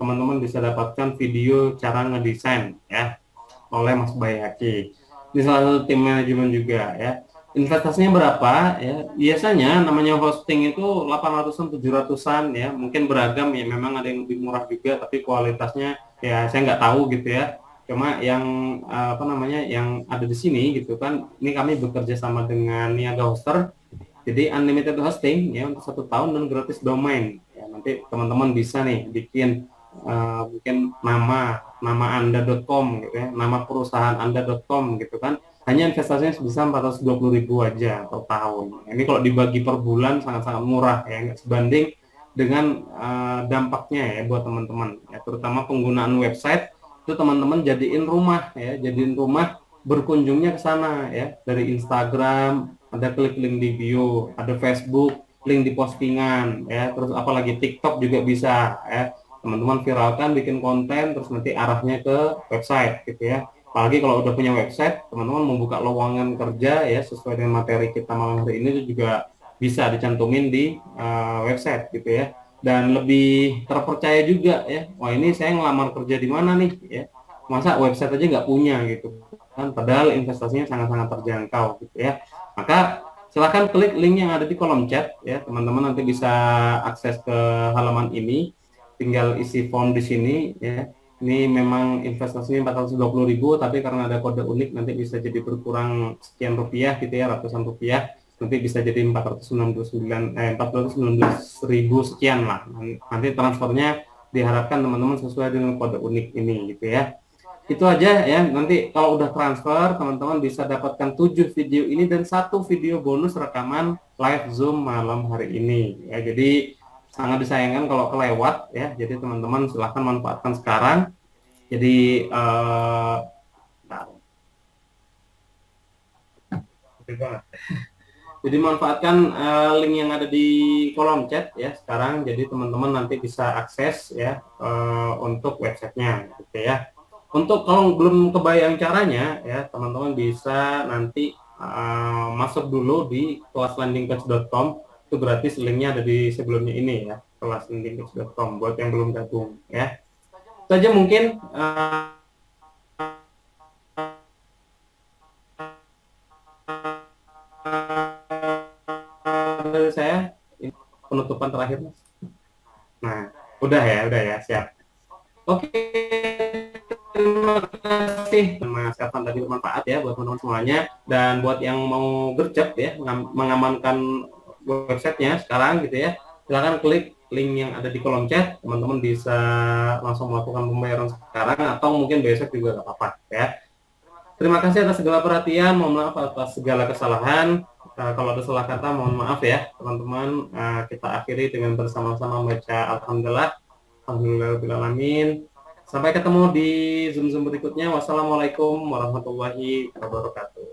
teman-teman bisa dapatkan video cara ngedesain ya oleh Mas Bayaki. Ini salah satu tim manajemen juga ya. Investasinya berapa ya? Biasanya namanya hosting itu 800-an, 700-an ya. Mungkin beragam ya, memang ada yang lebih murah juga, tapi kualitasnya ya saya nggak tahu gitu ya. Cuma yang yang ada di sini gitu kan, ini kami bekerja sama dengan Niaga Hoster. Jadi unlimited hosting ya untuk 1 tahun dan gratis domain. Ya, nanti teman-teman bisa nih bikin mungkin nama anda.com gitu ya, nama perusahaan anda.com gitu kan. Hanya investasinya sebesar 420.000 aja per tahun. Ini kalau dibagi per bulan sangat-sangat murah ya, nggak sebanding dengan dampaknya ya buat teman-teman. Ya, terutama penggunaan website itu teman-teman jadiin rumah ya, jadiin rumah berkunjungnya ke sana ya, dari Instagram ada klik link di bio, ada Facebook link di postingan ya, terus apalagi TikTok juga bisa ya, teman-teman viralkan bikin konten terus nanti arahnya ke website gitu ya. Apalagi kalau udah punya website, teman-teman membuka lowongan kerja ya sesuai dengan materi kita malam hari ini itu juga bisa dicantumin di website gitu ya, dan lebih terpercaya juga ya. Wah ini saya ngelamar kerja di mana nih ya, masa website aja nggak punya gitu kan, padahal investasinya sangat-sangat terjangkau gitu ya. Maka silahkan klik link yang ada di kolom chat ya, teman-teman nanti bisa akses ke halaman ini, tinggal isi form di sini ya. Ini memang investasinya 420.000, tapi karena ada kode unik nanti bisa jadi berkurang sekian rupiah gitu ya, ratusan rupiah, nanti bisa jadi 419.000 sekian lah. Nanti transfernya diharapkan teman-teman sesuai dengan kode unik ini gitu ya. Itu aja ya, nanti kalau udah transfer teman-teman bisa dapatkan 7 video ini dan 1 video bonus rekaman live Zoom malam hari ini ya. Jadi sangat disayangkan kalau kelewat ya, jadi teman-teman silahkan manfaatkan sekarang. Jadi jadi manfaatkan link yang ada di kolom chat ya sekarang, jadi teman-teman nanti bisa akses ya untuk websitenya gitu ya. Untuk kalau belum kebayang caranya ya, teman-teman bisa nanti masuk dulu di kelaslandingcoach.com, itu gratis, linknya ada di sebelumnya ini ya, kelaslandingcoach.com buat yang belum gabung ya. Itu aja mungkin dari saya, ini penutupan terakhir Mas. Nah, udah ya, siap. Oke, terima kasih Mas Kapan, tadi bermanfaat ya buat teman-teman semuanya, dan buat yang mau gercep ya mengamankan websitenya sekarang gitu ya, silahkan klik link yang ada di kolom chat, teman-teman bisa langsung melakukan pembayaran sekarang atau mungkin besok juga gak apa-apa ya. Terima kasih atas segala perhatian, mohon maaf atas segala kesalahan. Kalau ada salah kata mohon maaf ya teman-teman. Kita akhiri dengan bersama-sama membaca Alhamdulillah, Alhamdulillahirobbilalamin. Sampai ketemu di Zoom berikutnya. Wassalamualaikum warahmatullahi wabarakatuh.